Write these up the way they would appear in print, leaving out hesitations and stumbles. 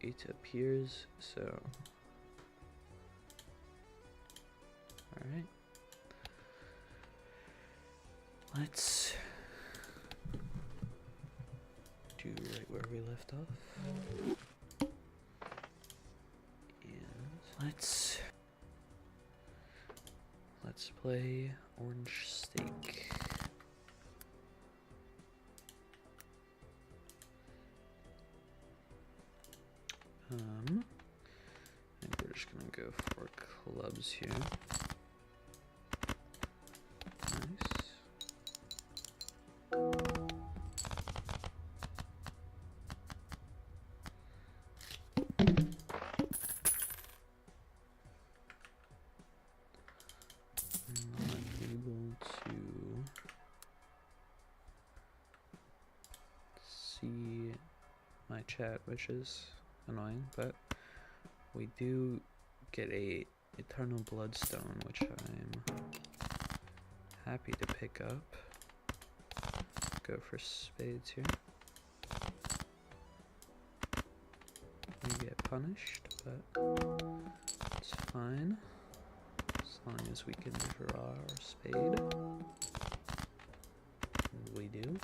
It appears so. Alright. Let's do right where we left off. And let's play orange steak. I think we're just gonna go for clubs here. Nice. Not able to see my chat, which is annoying, but we do get a eternal bloodstone, which I'm happy to pick up. Go for spades here. We get punished, but it's fine as long as we can draw our spade. And we do.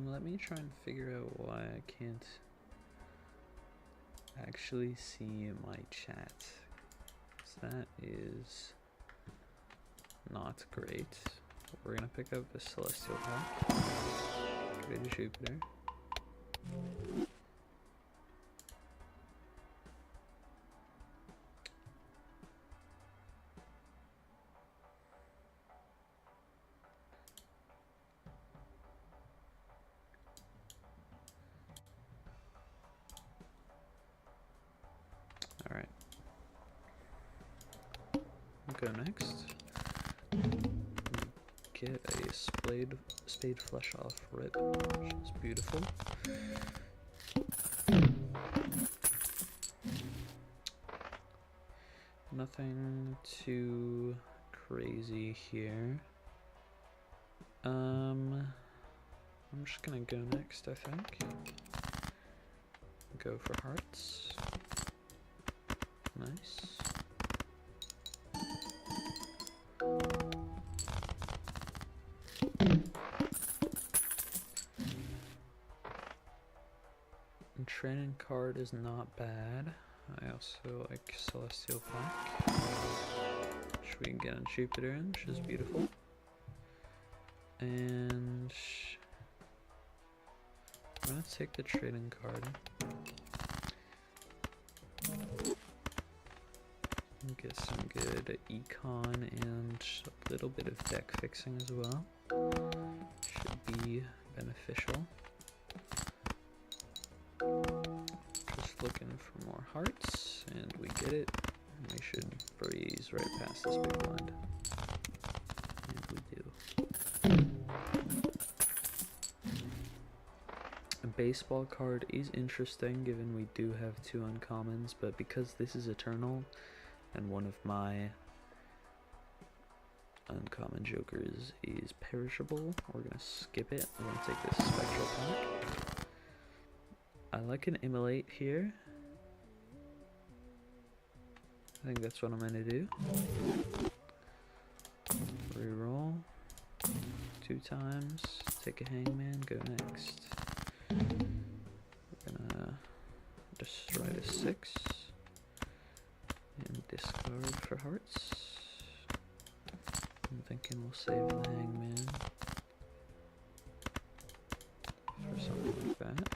Let me try and figure out why I can't actually see my chat. So that is not great. We're gonna pick up a celestial pack. Get a Jupiter. Alright. Go next. Get a spade flush off rip, which is beautiful. Nothing too crazy here. I'm just gonna go next, I think. Go for hearts. Nice. And training card is not bad. I also like celestial pack, which we can get on Jupiter in, which is beautiful. And I'm gonna take the trading card. Get some good econ and a little bit of deck fixing as well. Should be beneficial. Just looking for more hearts, and we get it. And we should breeze right past this big blind. And we do. A baseball card is interesting given we do have 2 uncommons, but because this is eternal, and one of my uncommon jokers is perishable, we're gonna skip it. I'm gonna take this spectral pack. I like an immolate here. I think that's what I'm gonna do. Reroll 2 times, take a hangman, go next. We're gonna destroy the 6. And discard for hearts. I'm thinking we'll save the hangman for something like that.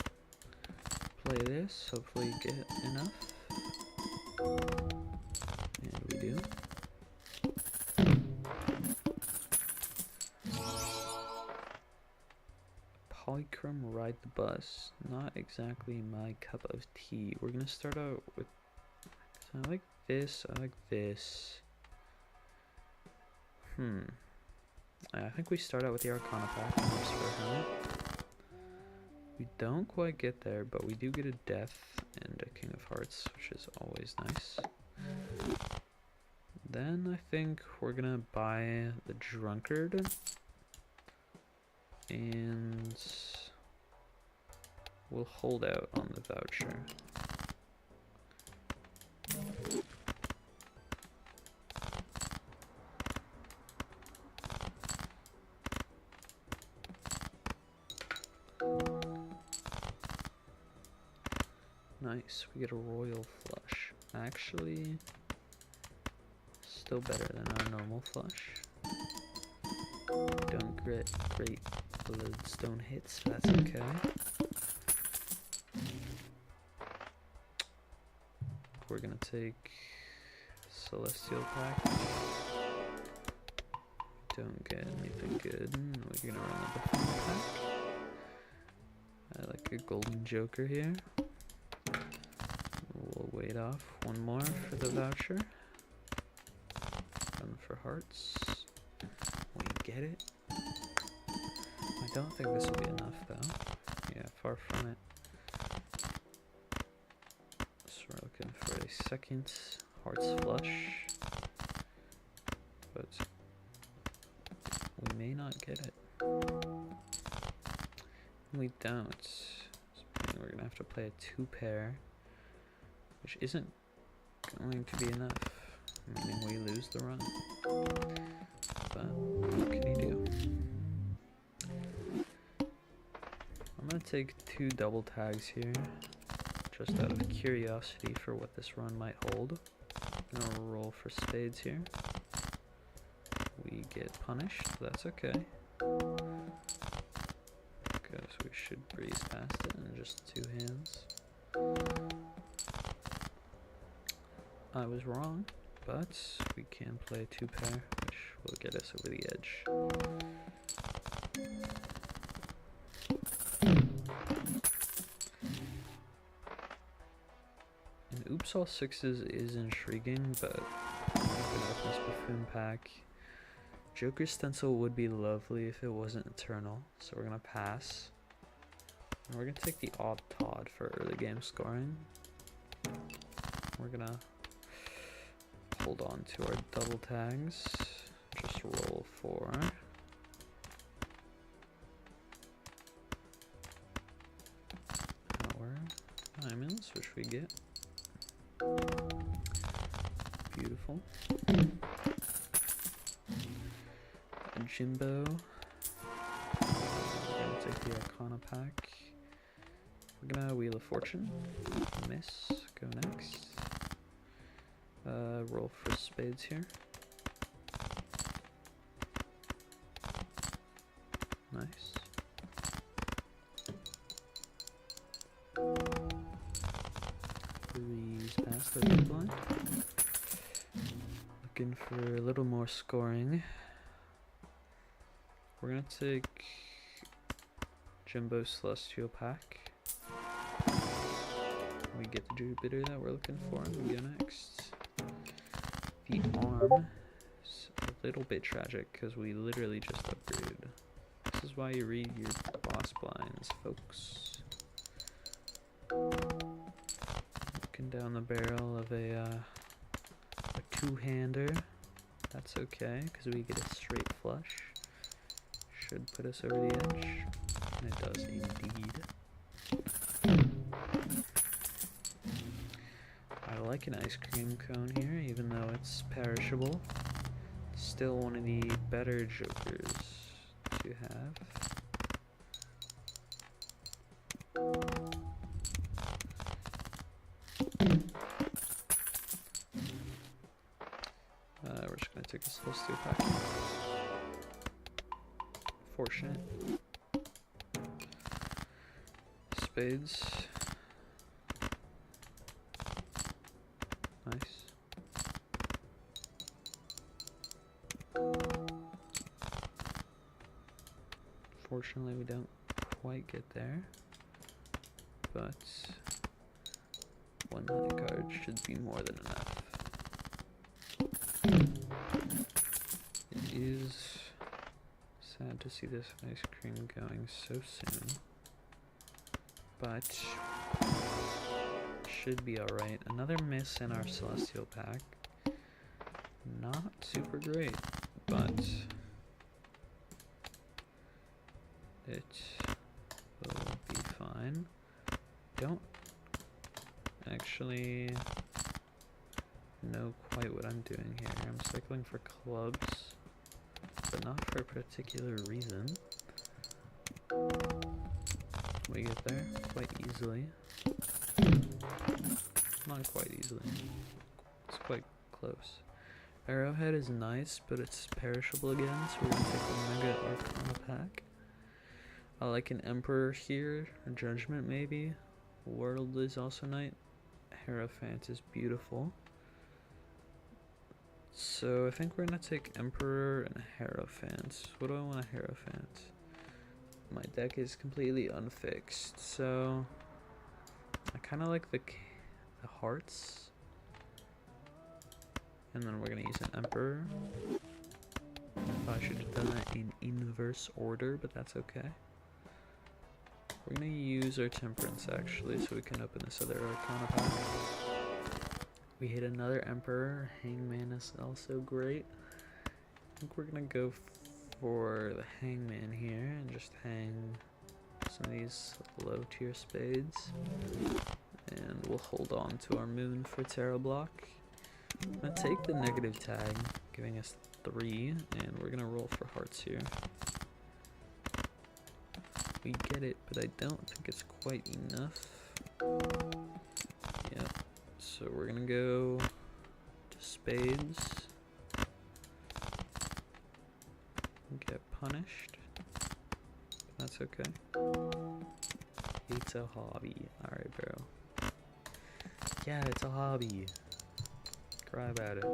Play this, hopefully get enough. And we do. Polychrome Ride the Bus. Not exactly my cup of tea. We're gonna start out with... So I like this, I like this. I think we start out with the Arcana pack. We don't quite get there, but we do get a Death and a King of Hearts, which is always nice. Then I think we're gonna buy the Drunkard. And we'll hold out on the voucher. Nice, we get a Royal Flush. Actually, still better than our normal flush. Don't get great Bloodstone hits, that's okay. We're gonna take Celestial Pack. Don't get anything good. We're gonna run the Buffoon pack. I like a Golden Joker here. We'll wait off one more for the voucher. Run for hearts. We get it. I don't think this will be enough though. Yeah, far from it. So we're looking for a second Hearts Flush. But we may not get it. We don't. So we're gonna have to play a 2-pair, which isn't going to be enough, meaning we lose the run. But what can you do? I'm gonna take 2 double tags here, just out of curiosity for what this run might hold. I'm gonna roll for spades here. We get punished, that's okay. Okay, so we should breeze past it in just 2 hands. I was wrong, but we can play a 2-pair, which will get us over the edge. And Oops All Sixes is intriguing, but I'm gonna open this Buffoon pack. Joker Stencil would be lovely if it wasn't Eternal, so we're gonna pass. And we're gonna take the Odd Todd for early game scoring. We're gonna hold on to our double tags. Just roll for our diamonds, which we get. Beautiful. A Jimbo. We're gonna take the Arcana pack. We're gonna Wheel of Fortune. Miss. Go next. Roll for spades here. Nice. Breeze past the big blind. Looking for a little more scoring. We're gonna take Jimbo Celestial pack. We get the Jupiter that we're looking for, and we go next. The arm is a little bit tragic because we literally just upgraded. This is why you read your boss blinds, folks. Looking down the barrel of a 2-hander. That's okay because we get a straight flush. Should put us over the edge. And it does indeed. I like an ice cream cone here, even though it's perishable. Still one of the better jokers to have. We're just gonna take a Celestial pack. Fortunate. Spades. Nice. Fortunately, we don't quite get there, but one honey card should be more than enough. It is sad to see this ice cream going so soon, but should be alright. Another miss in our Celestial pack. Not super great, but it will be fine. Don't actually know quite what I'm doing here. I'm cycling for clubs, but not for a particular reason. We get there quite easily. Not quite easily. It's quite close. Arrowhead is nice, but it's perishable again, so we're gonna take the Mega Arcana pack. I like an Emperor here, a Judgment maybe. World is also nice. Hierophant is beautiful. So I think we're gonna take Emperor and Hierophant. What do I want a Hierophant? My deck is completely unfixed, so I kind of like the hearts. And then we're gonna use an Emperor. I should have done that in inverse order, but that's okay. We're gonna use our Temperance actually, so we can open this other Arcana pack. We hit another Emperor. Hangman is also great. I think we're gonna go for the Hangman here and just hang some of these low tier spades. And we'll hold on to our Moon for Terra Block. I'm gonna take the negative tag, giving us 3, and we're gonna roll for hearts here. We get it, but I don't think it's quite enough. Yep. So we're gonna go to spades. Get punished. That's okay. It's a hobby. Alright, bro. Yeah, it's a hobby. Cry about it.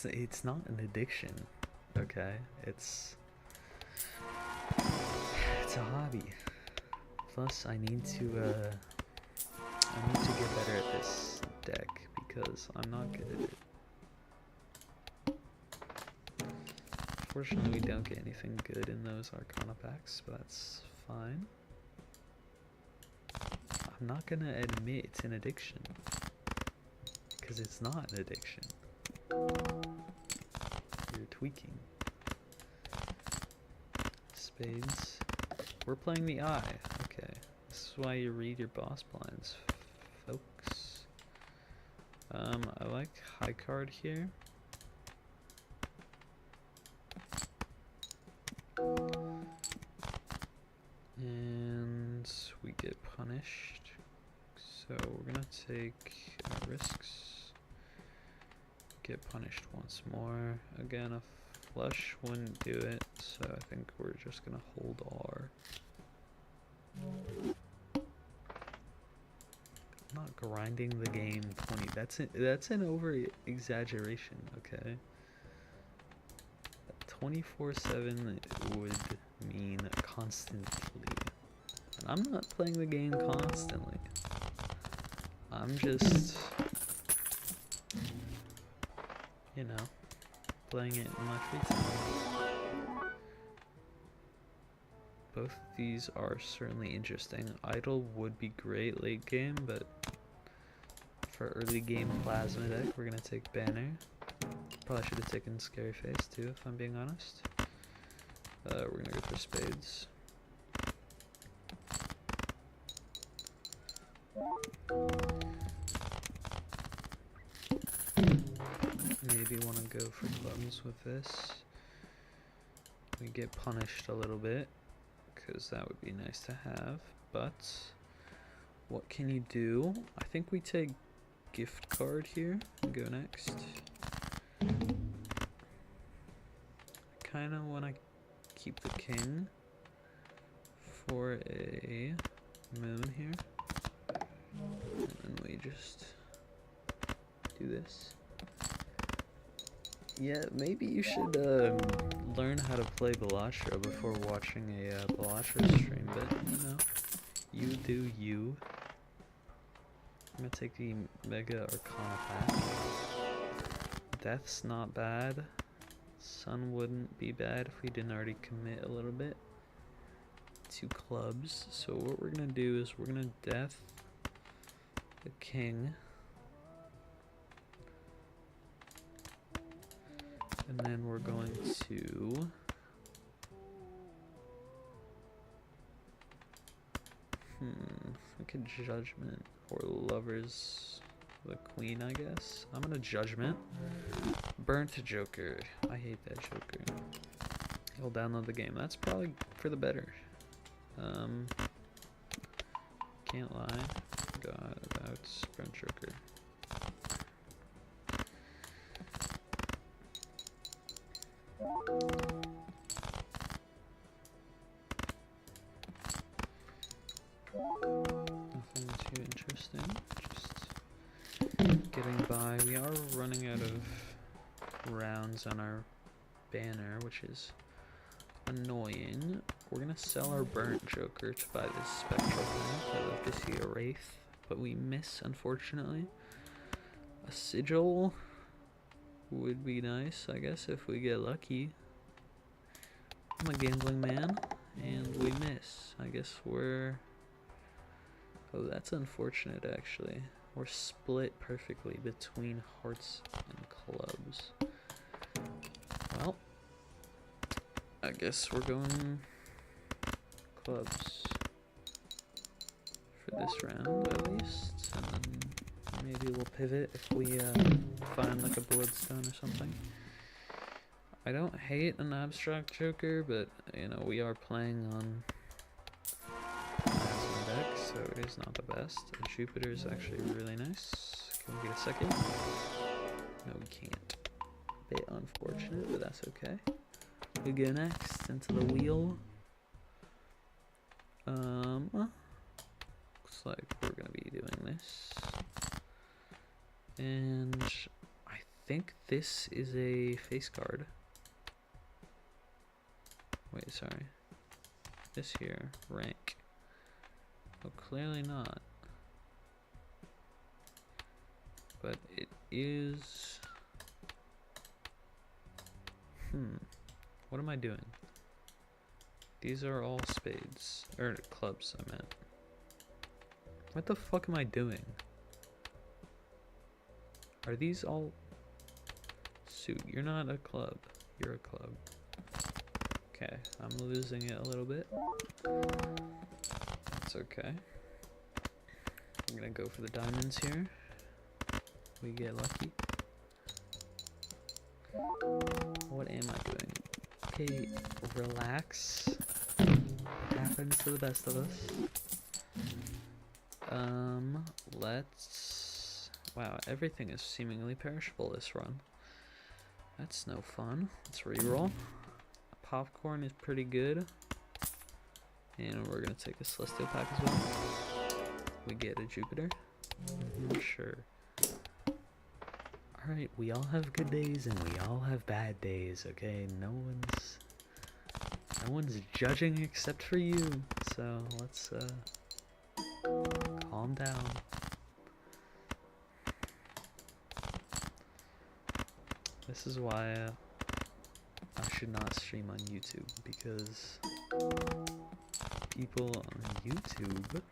It's not an addiction, okay? It's a hobby. Plus, I need to get better at this deck because I'm not good at it. Fortunately, we don't get anything good in those Arcana packs, but that's fine. I'm not gonna admit it's an addiction because it's not an addiction. You're tweaking. Spades. We're playing the eye. Okay. This is why you read your boss blinds, folks. I like high card here. And we get punished. So we're gonna take risks. Get punished once more. Again, a flush wouldn't do it, so I think we're just gonna hold R. I'm not grinding the game 20. That's an over exaggeration, okay? 24/7 would mean constantly. And I'm not playing the game constantly. I'm just, you know, playing it in my free time. Both of these are certainly interesting. Idol would be great late game, but for early game Plasma deck, we're gonna take Banner. Probably should have taken Scary Face too, if I'm being honest. We're gonna go for Spades. Maybe want to go for clubs with this. We get punished a little bit, because that would be nice to have, but what can you do? I think we take gift card here and go next. I kind of want to keep the king for a moon here, and then we just do this. Yeah, maybe you should learn how to play balatro before watching a balatro stream, but you know, you do you. I'm gonna take the Mega Arcana pack. Death's not bad. Sun wouldn't be bad if we didn't already commit a little bit. 2 clubs. So what we're gonna do is we're gonna death the king. And then we're going to like a judgment or lovers the queen, I guess. I'm gonna judgment. Burnt Joker. I hate that Joker. He'll download the game. That's probably for the better. Can't lie. God, that's Burnt Joker. Nothing too interesting. Just getting by. We are running out of rounds on our banner, which is annoying. We're gonna sell our Burnt Joker to buy this Spectral Pack. I love to see a Wraith, but we miss, unfortunately. A Sigil would be nice, I guess, if we get lucky. I'm a gambling man, and we miss. I guess we're... Oh, that's unfortunate, actually. We're split perfectly between hearts and clubs. Well, I guess we're going clubs for this round, at least. And then maybe we'll pivot if we find like a bloodstone or something. I don't hate an abstract joker, but you know, we are playing on deck, so it is not the best. A Jupiter is actually really nice. Can we get a second? No, we can't. Bit unfortunate, but that's okay. We go next into the wheel. Looks like we're gonna be doing this. And I think this is a face card. Wait, sorry. This here, rank. Oh, clearly not. But it is... What am I doing? These are all spades. Or clubs, I meant. What the fuck am I doing? Are these all... Suit, you're not a club. You're a club. Okay, I'm losing it a little bit. That's okay. I'm gonna go for the diamonds here. We get lucky. What am I doing? Okay, relax. It happens to the best of us. Let's... Wow, everything is seemingly perishable this run. That's no fun. Let's reroll. Popcorn is pretty good. And we're gonna take a Celestial pack as well. We get a Jupiter. Sure. Alright, we all have good days and we all have bad days, okay? No one's judging except for you. So let's calm down. This is why I should not stream on YouTube, because people on YouTube,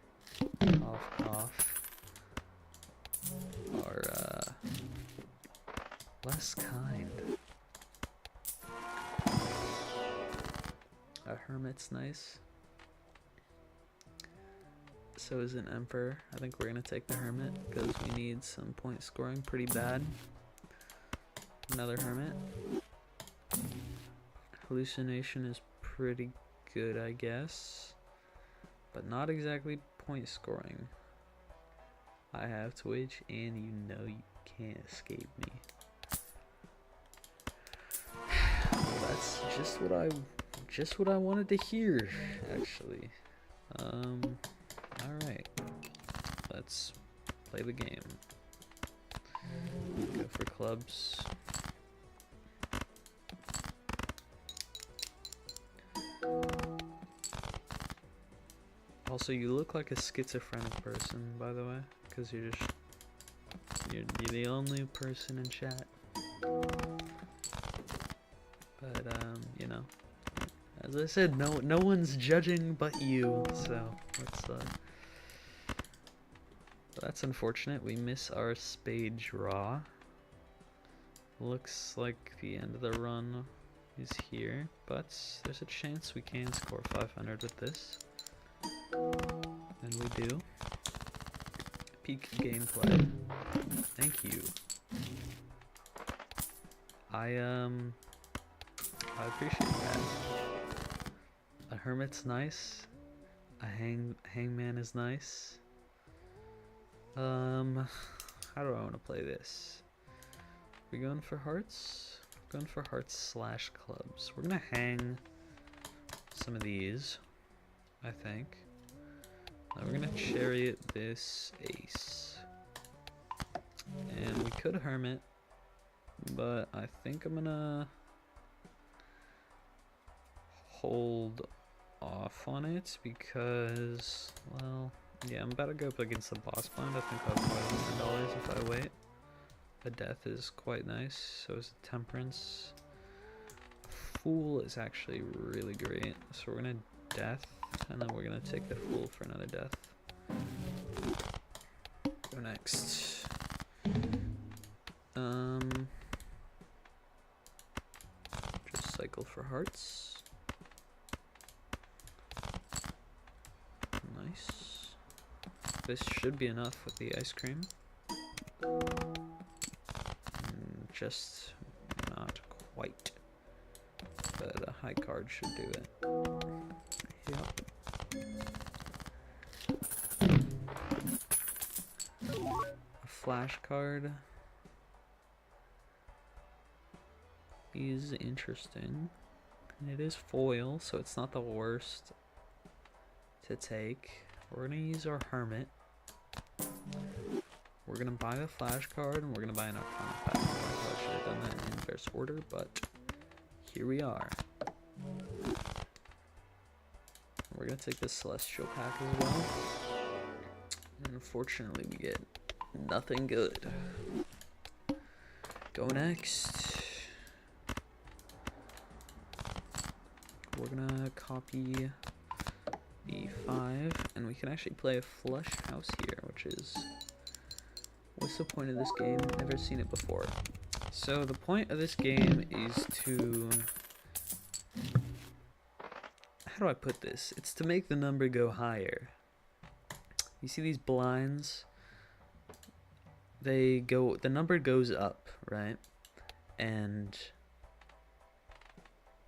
cough cough, are less kind. A hermit's nice. So is an emperor. I think we're gonna take the hermit because we need some point scoring pretty bad. Another hermit. Hallucination is pretty good, I guess, but not exactly point scoring. I have Twitch, and you know you can't escape me. Well, that's just what I wanted to hear, actually. All right, let's play the game. for clubs. Also, you look like a schizophrenic person, by the way, because you're the only person in chat. But you know, as I said, no one's judging but you. So that's unfortunate. We miss our spade draw. Looks like the end of the run is here, but there's a chance we can score 500 with this. And we do. Peak gameplay. Thank you. I appreciate that. A hermit's nice. A hangman is nice. How do I want to play this? We going for hearts? We're going for hearts / clubs. We're gonna hang some of these, I think. Now we're gonna chariot this ace. And we could hermit, but I think I'm gonna hold off on it because, well, yeah, I'm about to go up against the boss blind. I think I'll probably $10 if I wait. A death is quite nice, so is a temperance. Fool is actually really great, so we're gonna death, and then we're gonna take the fool for another death. Go next. Just cycle for hearts. Nice. This should be enough with the ice cream. Just not quite. But a high card should do it. Yep. A flash card is interesting. And it is foil, so it's not the worst to take. We're gonna use our hermit. We're gonna buy the flash card, and we're gonna buy an arcana pack. I should have done that in inverse order, but here we are. We're gonna take the celestial pack as well. And unfortunately, we get nothing good. Go next. We're gonna copy E5, and we can actually play a flush house here, which is... What's the point of this game? Never seen it before. So the point of this game is to... How do I put this? It's to make the number go higher. You see these blinds? The number goes up, right? And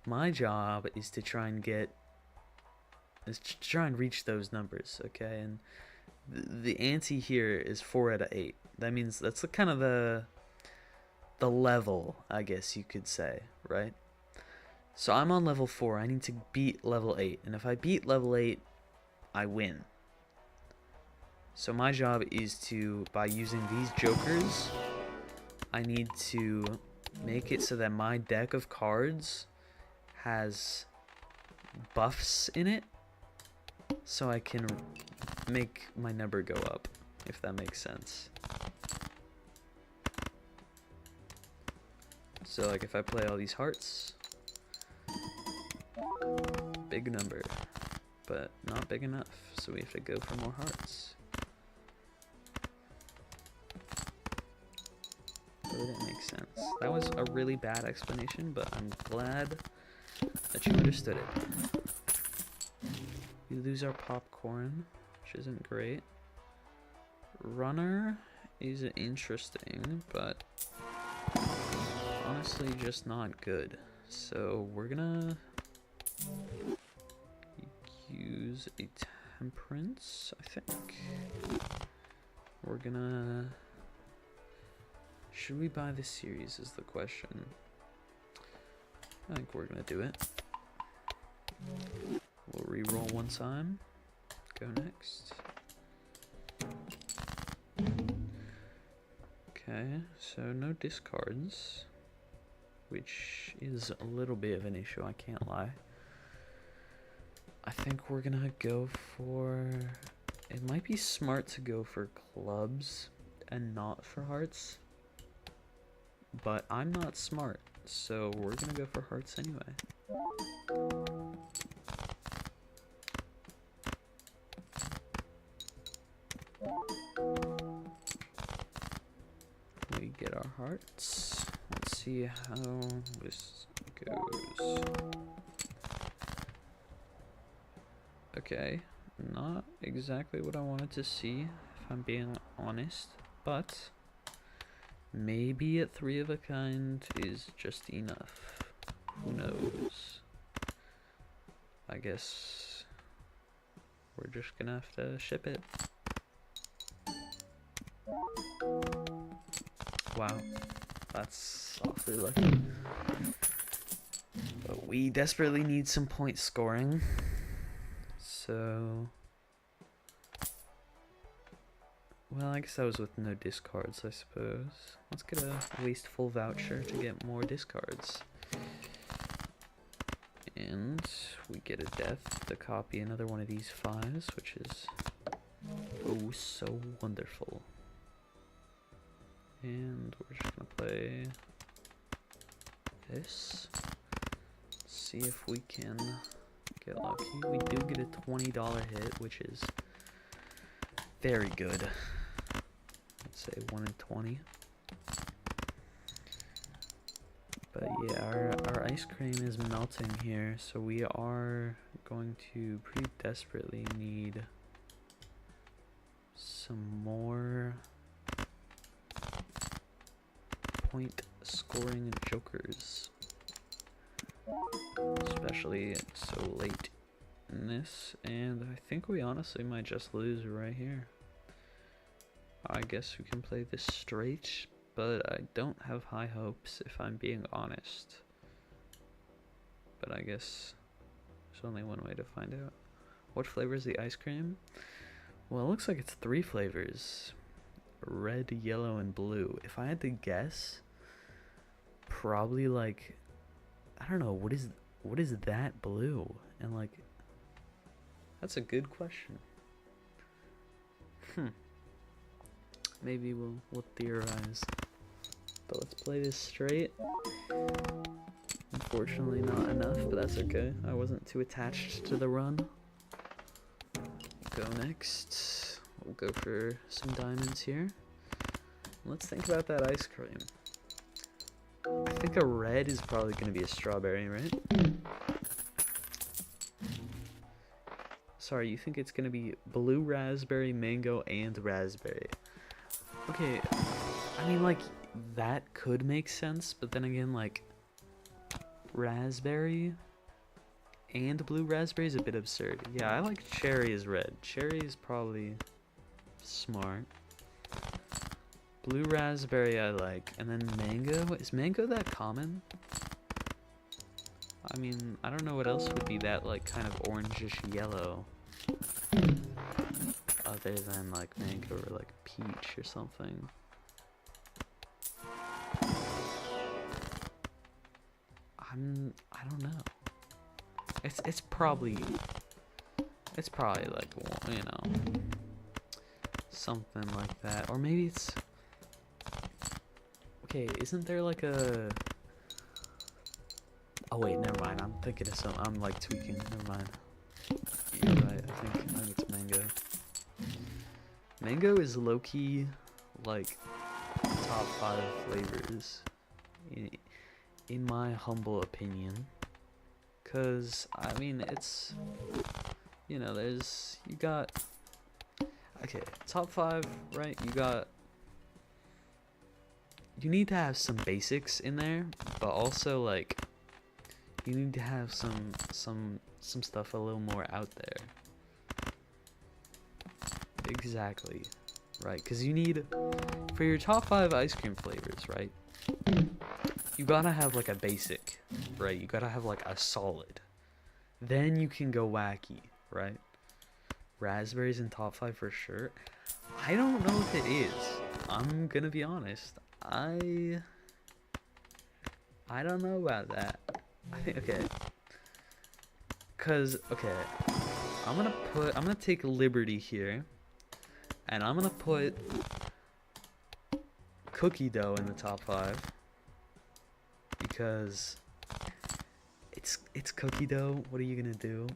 my job is to try and reach those numbers, okay? And the ante here is 4 out of 8. That means that's kind of the level, I guess you could say, right? So I'm on level 4. I need to beat level 8. And if I beat level 8, I win. So my job is to, by using these jokers, I need to make it so that my deck of cards has buffs in it, so I can make my number go up, if that makes sense. So like if I play all these hearts, big number, but not big enough, so we have to go for more hearts. That didn't make sense. That was a really bad explanation, but I'm glad that you understood it. We lose our popcorn, which isn't great. Runner is interesting, but honestly just not good. So we're gonna use a temperance, I think. We're gonna... Should we buy this series is the question. I think we're gonna do it. We'll re-roll one time. Go next. Okay, so no discards, which is a little bit of an issue, I can't lie. I think we're gonna go for... It might be smart to go for clubs and not for hearts. But I'm not smart, so we're gonna go for hearts anyway. We get our hearts. Let's see how this goes. Okay, not exactly what I wanted to see, if I'm being honest, but maybe a 3 of a kind is just enough. Who knows? I guess we're just gonna have to ship it. Wow, that's awfully lucky. But we desperately need some point scoring. So... Well, I guess that was with no discards, I suppose. Let's get a wasteful voucher to get more discards. And we get a death to copy another one of these 5s, which is oh so wonderful. And we're just gonna play this. See if we can get lucky. We do get a $20 hit, which is very good. Let's say 1 in 20. But yeah, our ice cream is melting here, so we are going to pretty desperately need some more point scoring jokers, especially so late in this. And I think we honestly might just lose right here. I guess we can play this straight, but I don't have high hopes if I'm being honest. But I guess there's only one way to find out. What flavor is the ice cream? Well, it looks like it's 3 flavors. Red, yellow, and blue. If I had to guess, probably like, I don't know, what is that blue? And like, that's a good question. Maybe we'll theorize. But let's play this straight. Unfortunately not enough, but that's okay. I wasn't too attached to the run. Go next. We'll go for some diamonds here. Let's think about that ice cream. I think a red is probably going to be a strawberry, right? Sorry, you think it's going to be blue raspberry, mango, and raspberry. Okay, I mean, like, that could make sense, but then again, like, raspberry and blue raspberry is a bit absurd. Yeah, I like cherry as red. Cherry is probably smart. Blue raspberry I like. And then mango? Is mango that common? I mean, I don't know what else would be that, like, kind of orangish yellow. Other than, like, mango or, like, peach or something. I don't know. It's probably like, you know, something like that. Or maybe it's... Okay, isn't there like a... Oh wait, never mind. I'm thinking of some... I'm like tweaking. Never mind. You're right. I think it's mango. Mango is low-key, like, top 5 flavors. In my humble opinion. Because, I mean, it's... You know, there's... You got... Okay, top 5, right? You got... You need to have some basics in there, but also, like... You need to have some stuff a little more out there. Exactly. Right, because you need... For your top 5 ice cream flavors, right? You gotta have, like, a basic, right? You gotta have, like, a solid. Then you can go wacky, right? Raspberries in top 5 for sure. I don't know if it is, I'm gonna be honest. I don't know about that. I think okay. Cause okay, I'm gonna take a liberty here, and I'm gonna put cookie dough in the top 5 because it's cookie dough. What are you gonna do?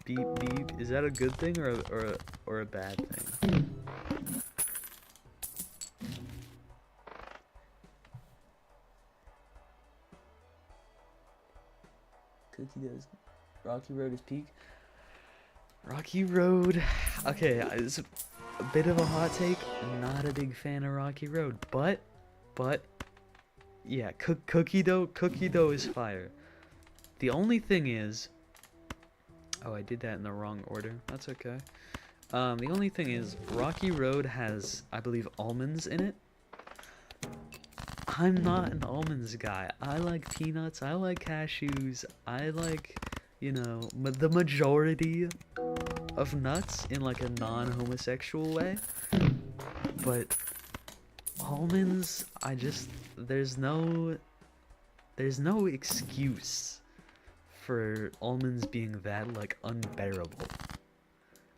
Beep beep. Is that a good thing or a bad thing? Cookie dough's Rocky Road is peak. Rocky Road. Okay, it's a bit of a hot take. I'm not a big fan of Rocky Road, but yeah, cookie dough is fire. The only thing is, oh, I did that in the wrong order. That's okay. The only thing is, Rocky Road has, I believe, almonds in it. I'm not an almonds guy. I like peanuts. I like cashews. I like, you know, the majority of nuts in like a non-homosexual way. But almonds, there's no excuse for almonds being that like unbearable.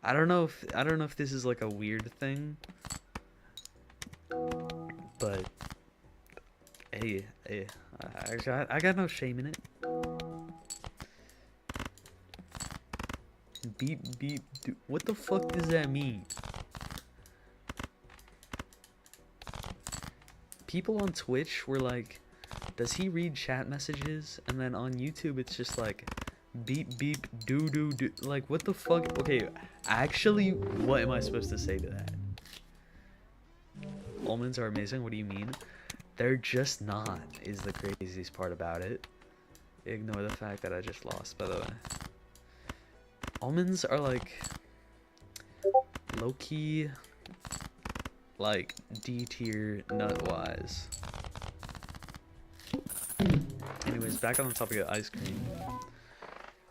I don't know if this is like a weird thing, but hey, I got no shame in it. Beep beep. What the fuck does that mean? People on Twitch were like, does he read chat messages? And then on YouTube it's just like beep beep do do do. Like, what the fuck? Okay, actually, what am I supposed to say to that? Almonds are amazing. What do you mean? They're just not, is the craziest part about it. Ignore the fact that I just lost, by the way. Almonds are like low-key, like D tier nut wise. Anyways, back on the topic of ice cream.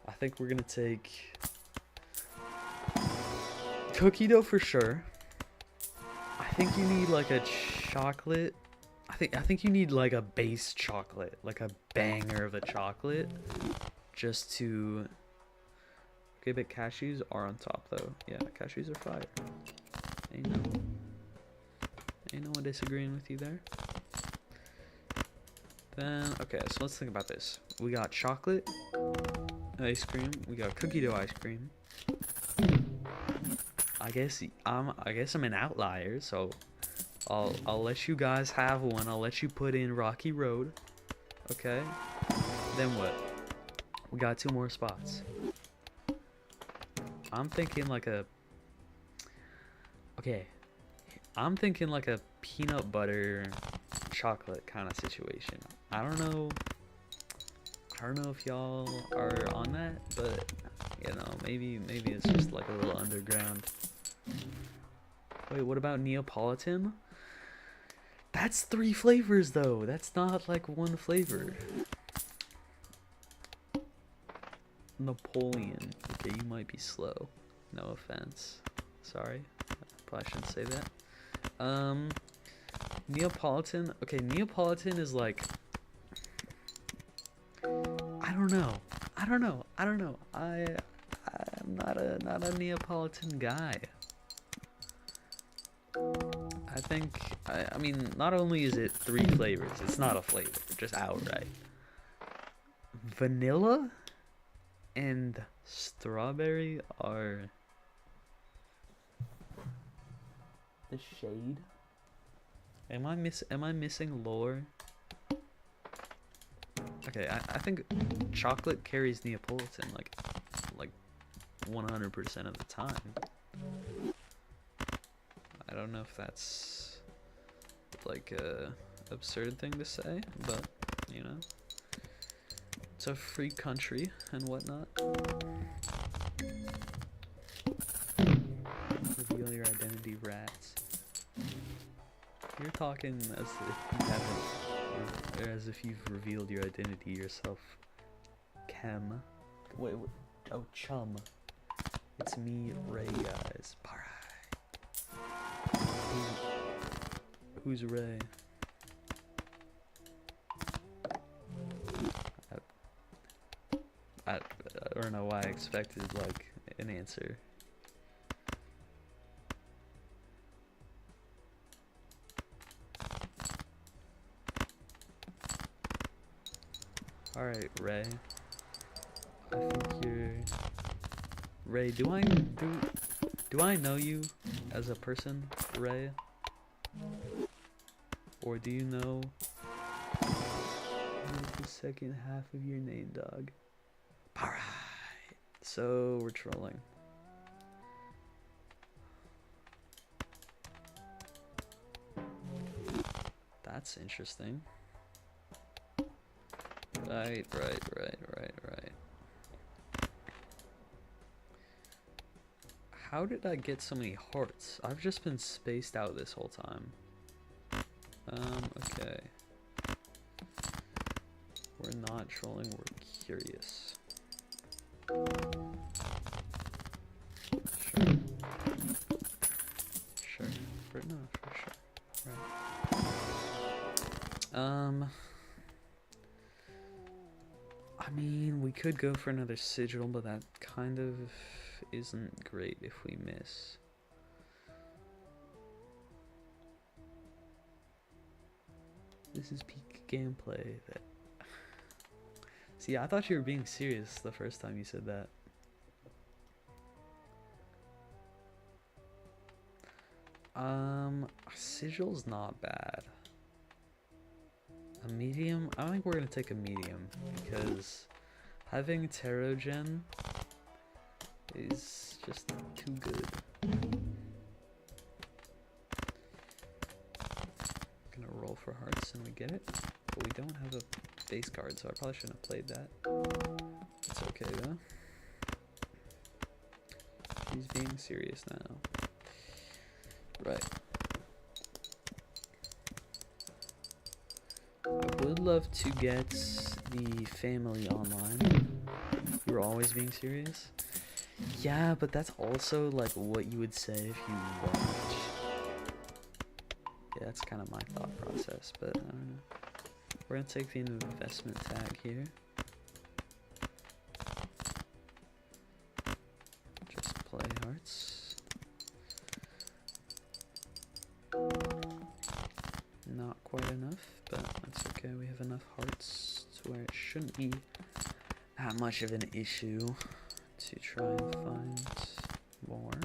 I think we're gonna take cookie dough for sure. I think you need like a chocolate. I think you need like a base chocolate, like a banger of a chocolate, just to. Okay, but cashews are on top though. Yeah, cashews are fire. Ain't no one disagreeing with you there. Then, okay, so let's think about this. We got chocolate ice cream. We got cookie dough ice cream. I guess I'm an outlier, so I'll let you guys have one. I'll let you put in Rocky Road. Okay. Then what? We got 2 more spots. I'm thinking like a peanut butter chocolate kind of situation. I don't know if y'all are on that, but you know, maybe it's just like a little underground. Wait, what about Neapolitan? That's 3 flavors though. That's not like 1 flavor. Napoleon. Okay, you might be slow. No offense. Sorry. I probably shouldn't say that. Neapolitan. Okay, Neapolitan is like, I don't know. I'm not a Neapolitan guy. I mean, not only is it 3 flavors, it's not a flavor, just outright. Vanilla and strawberry are the shade. Am I missing lore? Okay, I think chocolate carries Neapolitan like 100% of the time. I don't know if that's like a absurd thing to say, but you know, it's a free country and whatnot. Reveal your identity, rats. You're talking as if you haven't, or as if you've revealed your identity yourself. Chem. Wait, oh, chum. It's me, Ray, guys. Alright. Who's Ray? I don't know why I expected like an answer. Alright, Ray. I think you're Ray. Do I know you as a person, Ray? Or do you know the second half of your name, dog? Alright. So we're trolling. That's interesting. Right. How did I get so many hearts? I've just been spaced out this whole time. Okay. We're not trolling, we're curious. Sure. For sure. Right. I mean, we could go for another sigil, but that kind of isn't great if we miss. This is peak gameplay. See, I thought you were being serious the first time you said that. Sigil's not bad. A medium? I think we're gonna take a medium because having tarot gen is just too good. Gonna roll for hearts and we get it, but we don't have a base card, so I probably shouldn't have played that. It's okay though. She's being serious now. Right. I would love to get the family online. You're always being serious? Yeah, but that's also like what you would say if you watch. Yeah, that's kind of my thought process, but I don't know. We're gonna take the investment tag here. Just play hearts. Not quite enough, but that's okay. We have enough hearts to where it shouldn't be that much of an issue to try and find more.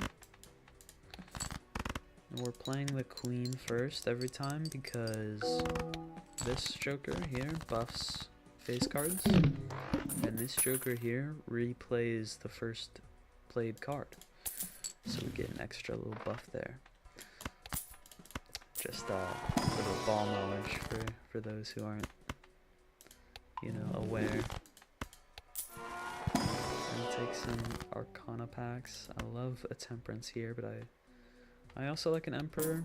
And we're playing the queen first every time because this joker here buffs face cards, and this joker here replays the first played card. So we get an extra little buff there. Just little ball knowledge for those who aren't, you know, aware. And take some Arcana packs. I love a Temperance here, but I also like an Emperor,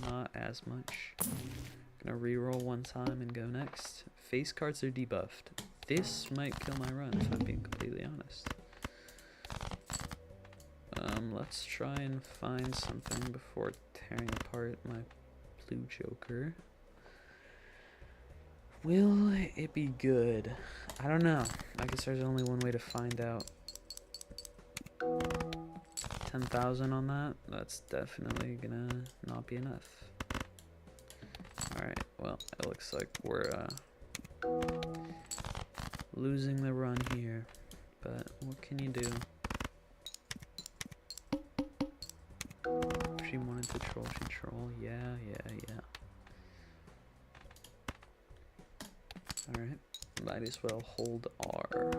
not as much. Gonna reroll one time and go next. Face cards are debuffed. This might kill my run if I'm being completely honest. Let's try and find something before tearing apart my blue joker. Will it be good? I don't know. I guess there's only one way to find out. 10,000 on that? That's definitely gonna not be enough. Alright, well, it looks like we're losing the run here. But what can you do? If she wanted to troll, she'd troll. Yeah. Alright, might as well hold R.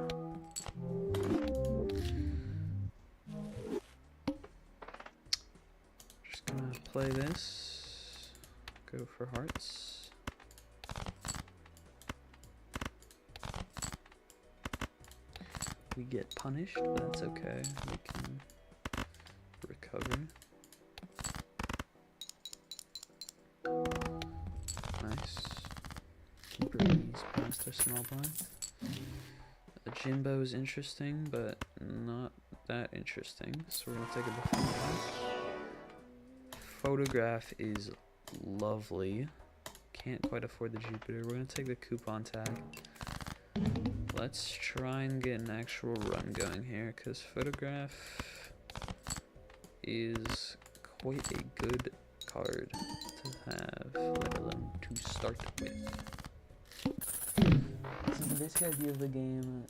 Just gonna play this. Go for hearts. We get punished, but that's okay. We can recover. Nice. Breeze past our small blind. A Jimbo is interesting, but not that interesting. So we're gonna take a before back. Photograph is lovely. Can't quite afford the Jupiter. We're gonna take the coupon tag. Let's try and get an actual run going here, because photograph is quite a good card to have, let alone to start with. This is the basic idea of the game.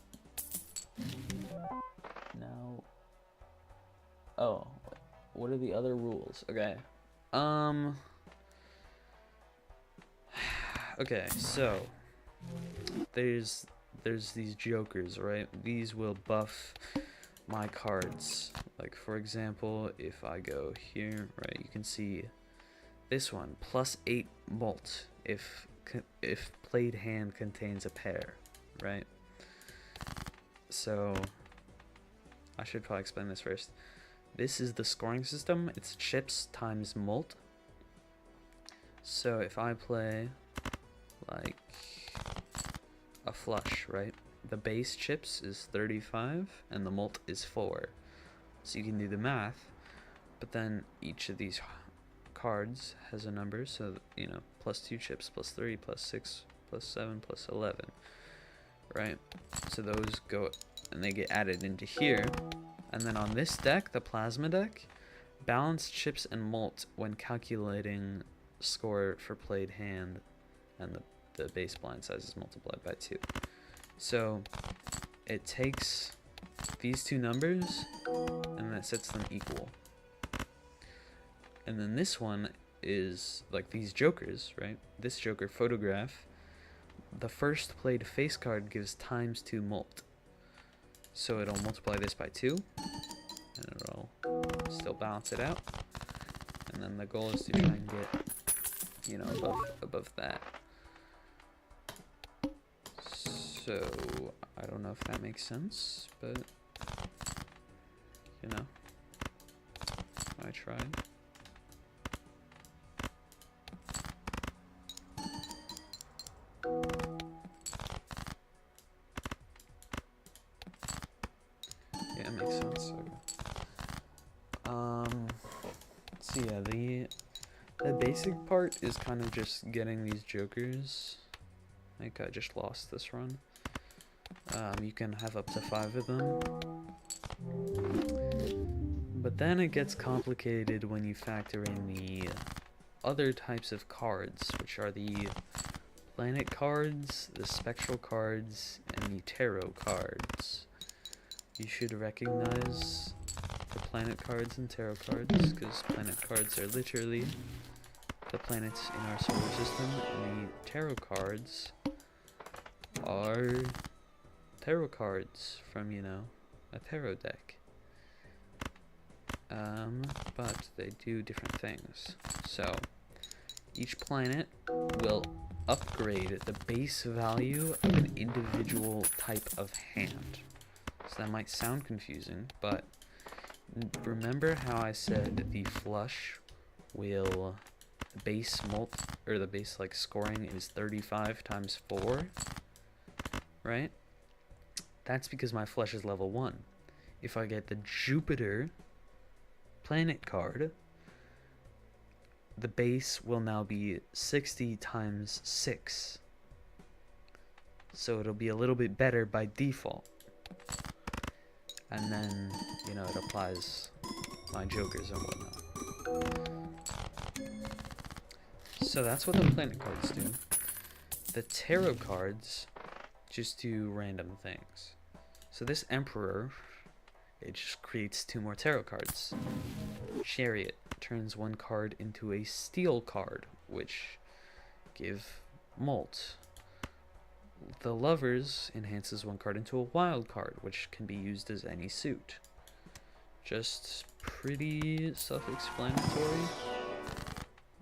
Now, oh, what are the other rules? Okay, okay, so there's these jokers, right? These will buff my cards. Like, for example, if I go here, right, you can see this one, +8 molt if played hand contains a pair, right? So I should probably explain this first. This is the scoring system. It's chips times molt. So if I play like a flush, right? The base chips is 35 and the molt is 4. So you can do the math, but then each of these cards has a number, so you know, +2 chips, +3, +6, +7, +11, right? So those go and they get added into here. And then on this deck, the plasma deck, balance chips and molt when calculating score for played hand, and the base blind size is multiplied by 2. So it takes these two numbers and that sets them equal. And then this one is like these jokers, right? This joker photograph, the first played face card gives ×2 molt. So it'll multiply this by 2 and it'll still balance it out. And then the goal is to try and get, you know, above that. So I don't know if that makes sense, but you know, I tried. Yeah, it makes sense. Okay. So yeah, the basic part is kind of just getting these jokers. I think I just lost this run. You can have up to 5 of them. But then it gets complicated when you factor in the other types of cards, which are the planet cards, the spectral cards, and the tarot cards. You should recognize the planet cards and tarot cards, because planet cards are literally the planets in our solar system, and the tarot cards are tarot cards from, you know, a tarot deck. But they do different things. So each planet will upgrade the base value of an individual type of hand. So that might sound confusing, but remember how I said the flush will base molt, or the base like scoring is 35 × 4, right? That's because my flush is level 1. If I get the Jupiter planet card, the base will now be 60 × 6. So it'll be a little bit better by default. And then, you know, it applies my jokers and whatnot. So that's what the planet cards do. The tarot cards just do random things. So this Emperor, it just creates 2 more tarot cards. Chariot turns 1 card into a steel card, which give molt. The Lovers enhances 1 card into a wild card, which can be used as any suit. Just pretty self-explanatory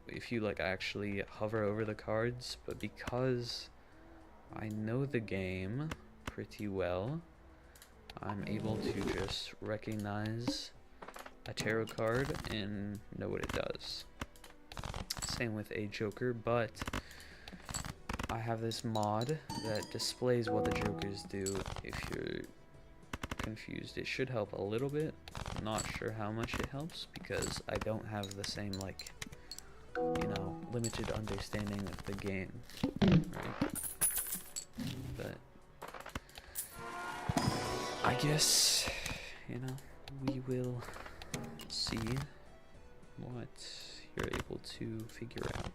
if you like actually hover over the cards, but because I know the game pretty well, I'm able to just recognize a tarot card and know what it does. Same with a joker, but I have this mod that displays what the jokers do if you're confused. It should help a little bit. I'm not sure how much it helps because I don't have the same like you know, limited understanding of the game, right? But I guess, you know, we will see what you're able to figure out.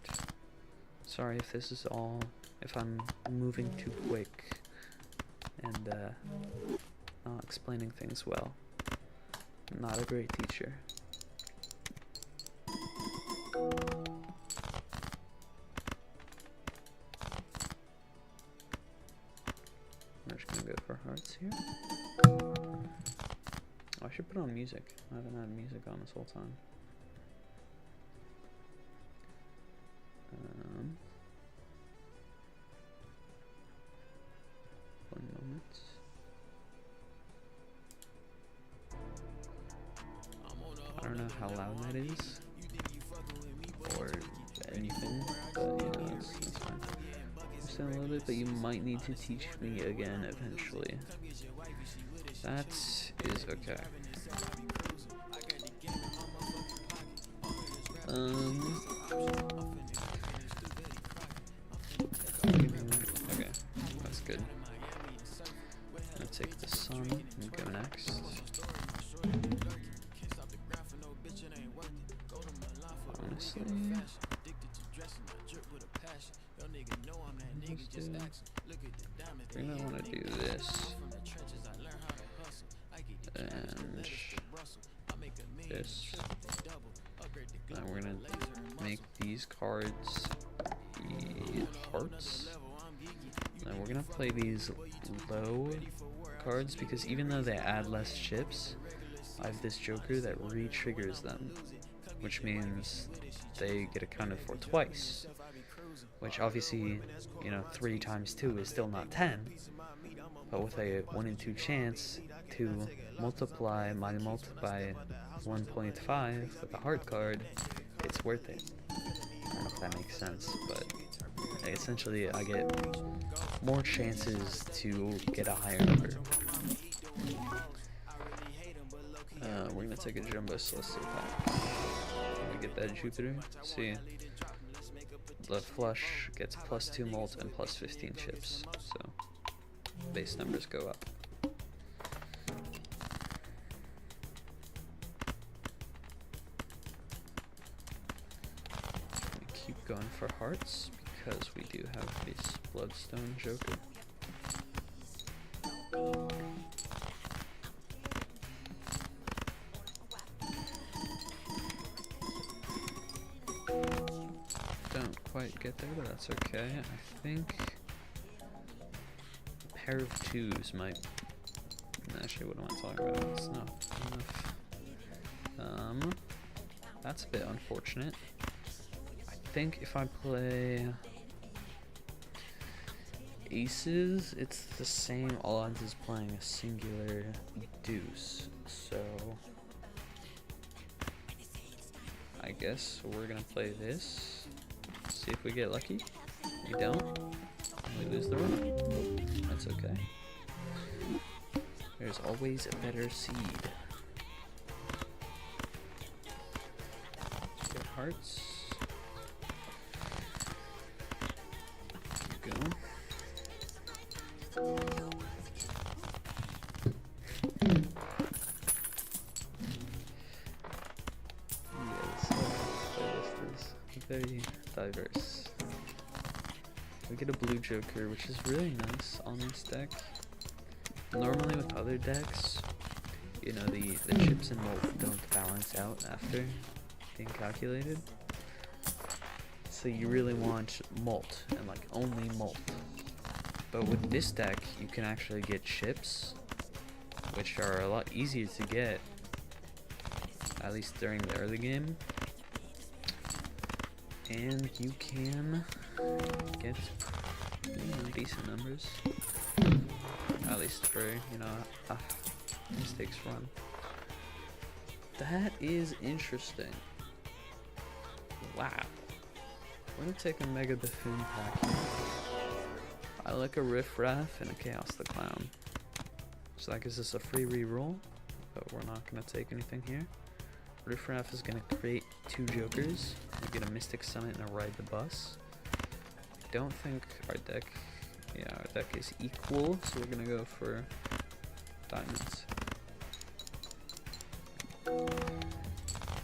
Sorry if this is all, if I'm moving too quick and not explaining things well. I'm not a great teacher. I'm just gonna go for hearts here. Oh, I should put on music. I haven't had music on this whole time. One moment. I don't know how loud that is, or anything, but you know, it's fine. Understand a little bit, but you might need to teach me again eventually. That is okay. Okay, that's good. I'm gonna take the sun and go next. Honestly, we're gonna want to do this and this, and we're gonna make these cards the hearts, and we're gonna play these low cards because even though they add less chips, I have this joker that re-triggers them, which means they get accounted for twice, which obviously, you know, 3 times 2 is still not 10, but with a 1 in 2 chance to multiply my multi by 1.5 with a heart card, it's worth it. I don't know if that makes sense, but essentially I get more chances to get a higher number. We're gonna take a jumbo celestial pack. We get that Jupiter. See, the flush gets +2 mult and +15 chips, so base numbers go up. We keep going for hearts because we do have this bloodstone joker. Don't quite get there, but that's okay. I think a pair of 2s might... Actually, what am I talking about? It's not enough. That's a bit unfortunate. I think if I play aces, it's the same odds as playing a singular deuce, so I guess we're gonna play this, see if we get lucky. We don't, we lose the run. That's okay. There's always a better seed. Get hearts. Keep going. Very diverse. We get a blue joker, which is really nice on this deck. Normally with other decks, you know, the chips and mult don't balance out after being calculated. So you really want mult, and like only mult. But with this deck, you can actually get chips, which are a lot easier to get, at least during the early game. And you can get, you know, decent numbers, at least for, you know, a mistakes run. That is interesting. Wow. We're gonna take a Mega Buffoon pack here. I like a Riff Raff and a Chaos the Clown. So that gives us a free reroll, but we're not gonna take anything here. Riffraff is gonna create 2 jokers. We get a Mystic Summit and a Ride the Bus. I don't think our deck, yeah, our deck is equal, so we're gonna go for diamonds.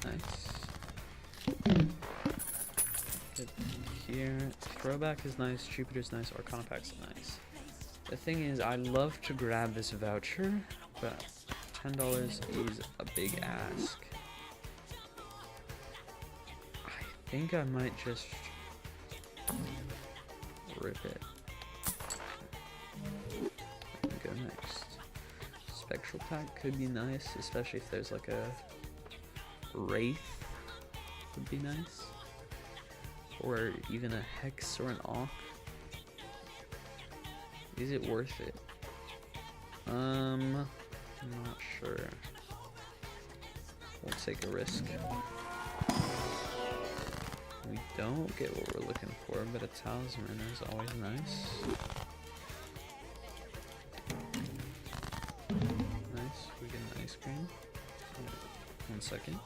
Nice. Good here. Throwback is nice, Jupiter's nice, Arcana Pack's nice. The thing is, I love to grab this voucher, but $10 is a big ask. I think I might just rip it. Go next. Spectral Pack could be nice, especially if there's like a Wraith would be nice. Or even a Hex or an Auk. Is it worth it? I'm not sure. We'll take a risk. We don't get what we're looking for, but a Talisman is always nice. Nice, we get an ice cream. 1 second.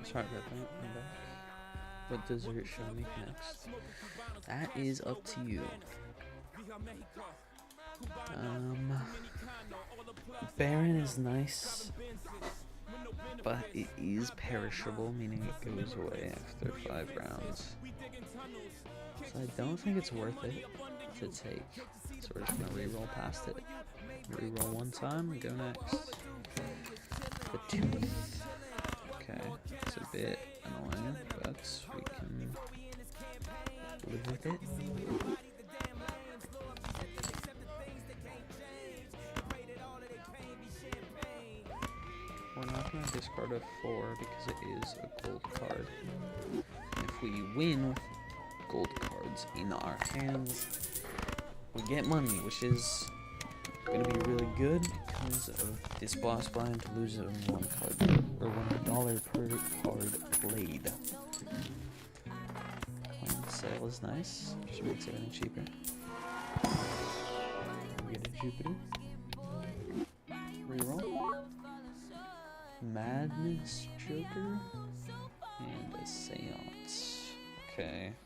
Sorry about that. I'm back. What dessert should I make next? That is up to you. Baron is nice, but it is perishable, meaning it goes away after 5 rounds. So I don't think it's worth it to take. So we're just gonna reroll past it. Reroll 1 time and go next. The tooth. Okay, it's a bit annoying, but we can live with it. We're not going to discard a 4 because it is a gold card. If we win with gold cards in our hands, we get money, which is going to be really good because of this boss blind to lose only 1 card, or $1 per card played. Coin sale is nice, just makes everything cheaper. We get a Jupiter. Reroll. Madness Joker and a Seance. Okay, I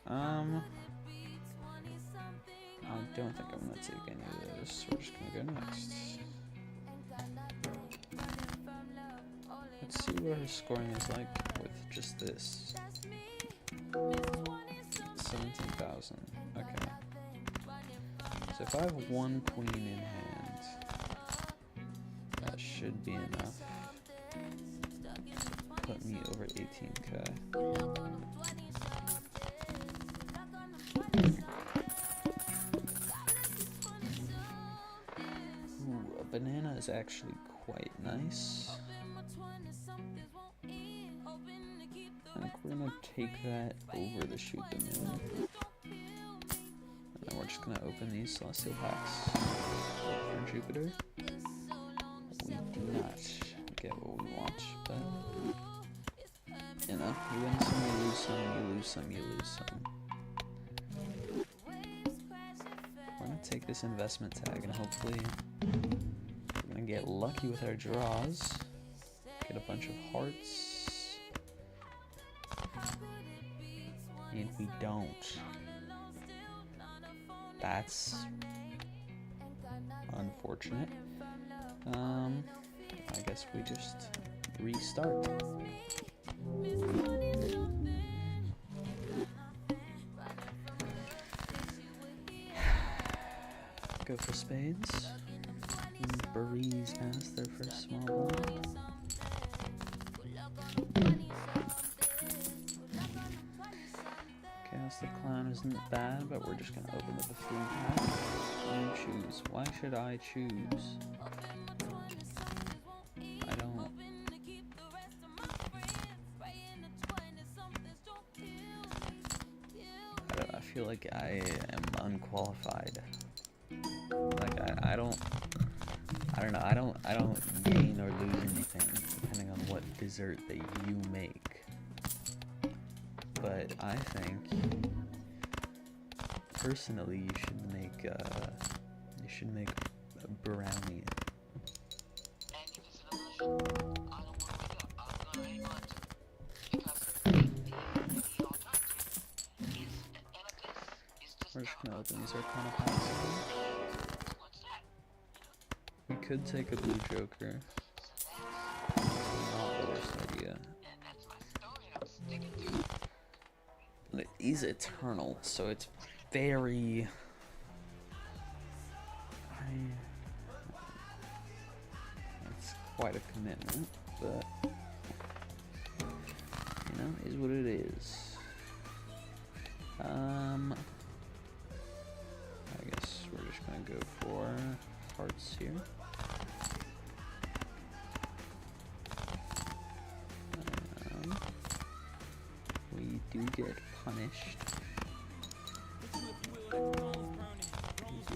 don't think I'm gonna take any of those, so we're just gonna go next. Let's see what her scoring is like with just this. 17,000. Okay. So if I have 1 queen in hand, that should be enough to put me over 18k. Ooh, a banana is actually quite nice. I think we're gonna take that over the shoot the moon. And then we're just gonna open these celestial packs for Jupiter. get what we want, but you know, you win some, you lose some, you lose some, you lose some. We're gonna take this investment tag and hopefully we're gonna get lucky with our draws. Get a bunch of hearts. And if we don't, that's unfortunate. I guess we just restart. Go for spades. Breeze past their first small ball. Chaos the Clown isn't bad, but we're just gonna open up a 3-pack. You choose. Why should I choose? I feel like I am unqualified. Like I don't know, I don't gain or lose anything depending on what dessert that you make. But I think personally you should make a brownie. We're just gonna open these Arcana packs. We could take a blue joker. Not the worst idea. But it is eternal, so it's very... It's quite a commitment, but... You know, is what it is. I guess we're just gonna go for hearts here. We do get punished. You're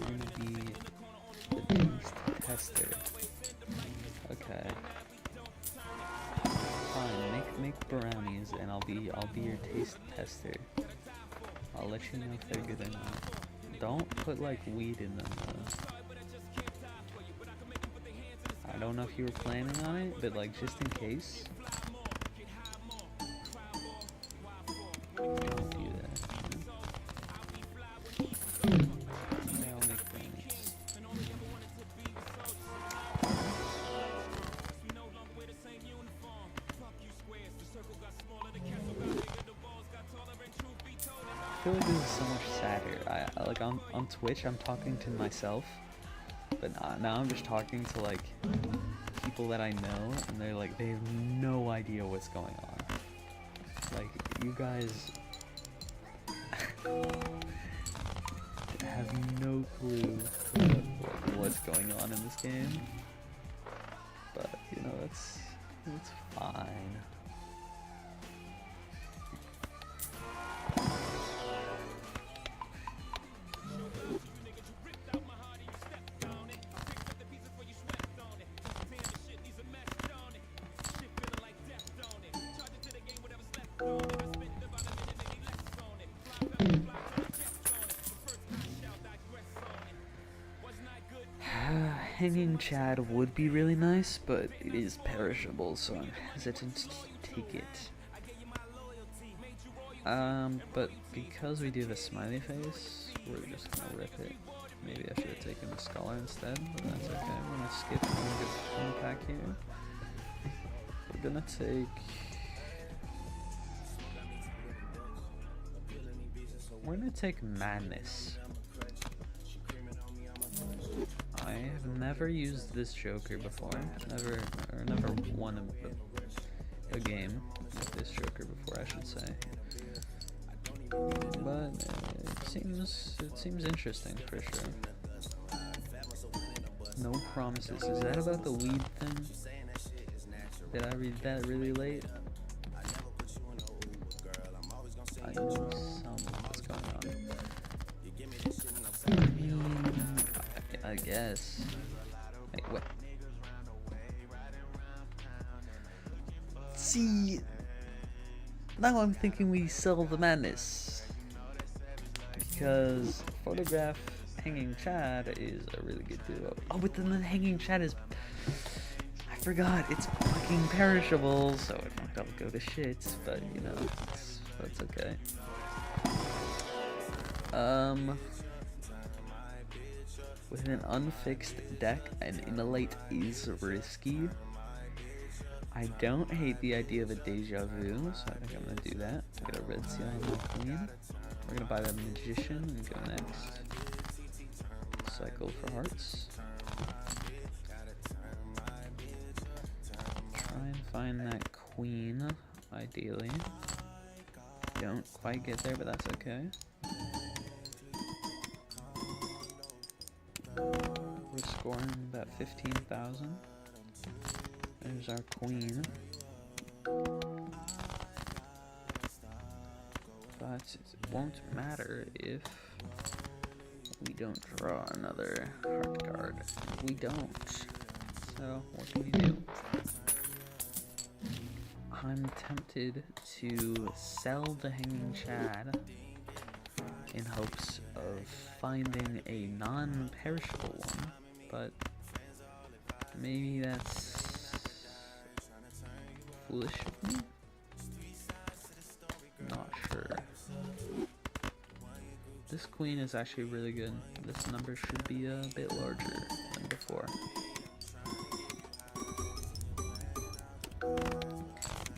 gonna be the taste tester. Okay. Fine, make brownies and I'll be your taste tester. I'll let you know if they're good or not. Don't put like weed in them though. I don't know if you were planning on it, but like just in case. Don't do that. You know? I'll make brownies. I feel like this is so much sadder. Like on Twitch, I'm talking to myself, but now I'm just talking to like people that I know, and they're like, they have no idea what's going on. Like, you guys have no clue what's going on in this game, but you know, it's fine. Hanging Chad would be really nice, but it is perishable, so I'm hesitant to take it. But because we do the smiley face, we're just gonna rip it. Maybe I should have taken the scholar instead, but that's okay. I'm gonna skip one pack here. We're gonna take... We're gonna take Madness. I have never used this Joker before. Never won a game with this Joker before, I should say. But it seems interesting for sure. No promises. Is that about the weed thing? Did I read that really late? I know what's going on. I guess. Wait, what? See, now I'm thinking we sell the madness. Because photograph hanging Chad is a really good deal. Oh, but then the hanging Chad is... I forgot, it's fucking perishable, so it might all go to shit, but you know, that's okay. With an unfixed deck, an immolate is risky. I don't hate the idea of a deja vu, so I think I'm gonna do that. Get a red seal on my queen. We're gonna buy the magician and go next. Cycle for hearts. Try and find that queen, ideally. Don't quite get there, but that's okay. We're scoring about 15,000. There's our queen. But it won't matter if we don't draw another heart card. We don't. So, what can we do? I'm tempted to sell the Hanging Chad in hopes of finding a non-perishable one, but maybe that's foolish of me? Not sure. This queen is actually really good. This number should be a bit larger than before.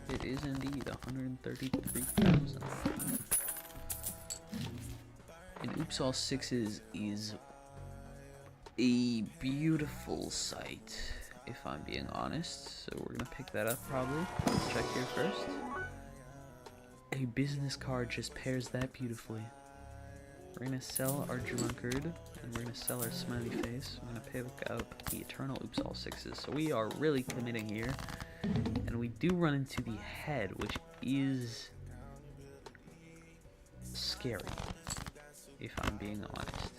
It is indeed 133,000. And Oops All Sixes is a beautiful sight, if I'm being honest. So we're gonna pick that up probably. Let's check here first. A business card just pairs that beautifully. We're gonna sell our drunkard, and we're gonna sell our smiley face. We're gonna pick up the eternal Oops All Sixes. So we are really committing here. And we do run into the head, which is scary, if I'm being honest.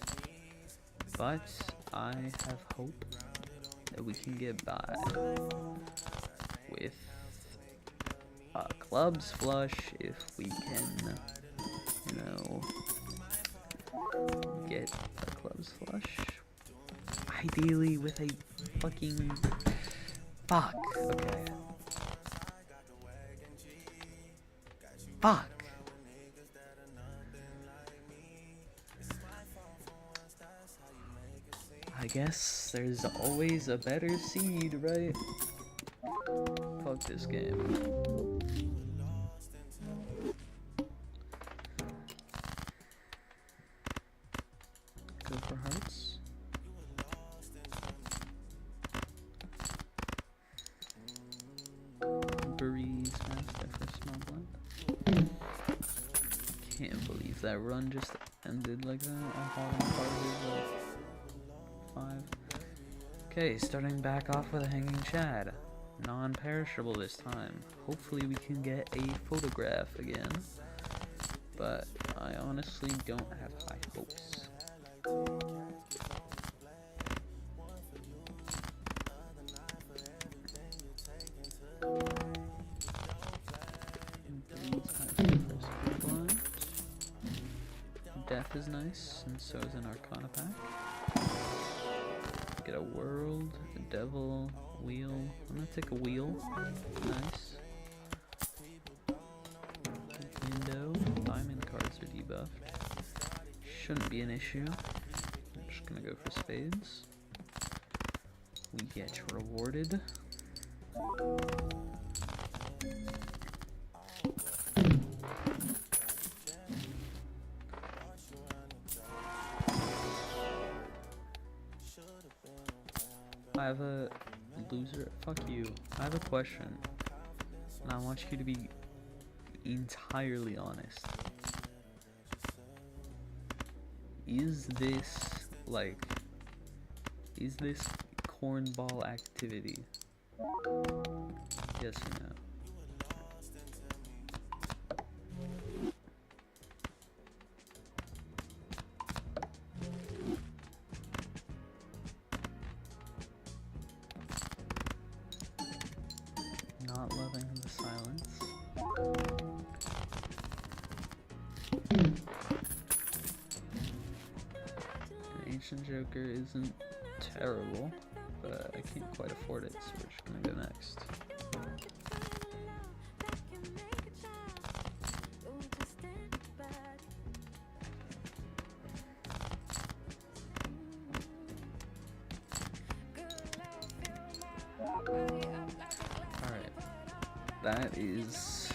But I have hope that we can get by with clubs flush if we can, you know, get a clubs flush. Ideally with a fucking... Fuck. Okay. Fuck. I guess there's always a better seed, right? Fuck this game. Go for hearts. Breeze master for small blind. Can't believe that run just ended like that. I'm falling apart here. 5. Okay, starting back off with a Hanging Chad. Non-perishable this time. Hopefully we can get a photograph again. But I honestly don't have high hopes. Death is nice, and so is an Arcana pack. Get a world, a devil, wheel. I'm gonna take a wheel. Nice. Window. Diamond cards are debuffed. Shouldn't be an issue. I'm just gonna go for spades. We get rewarded. I have a loser. Fuck you. I have a question, and I want you to be entirely honest. Is this cornball activity? Yes or no? Not loving the silence. Fortune Joker isn't terrible, but I can't quite afford it, so we're just gonna go next. Alright. That is,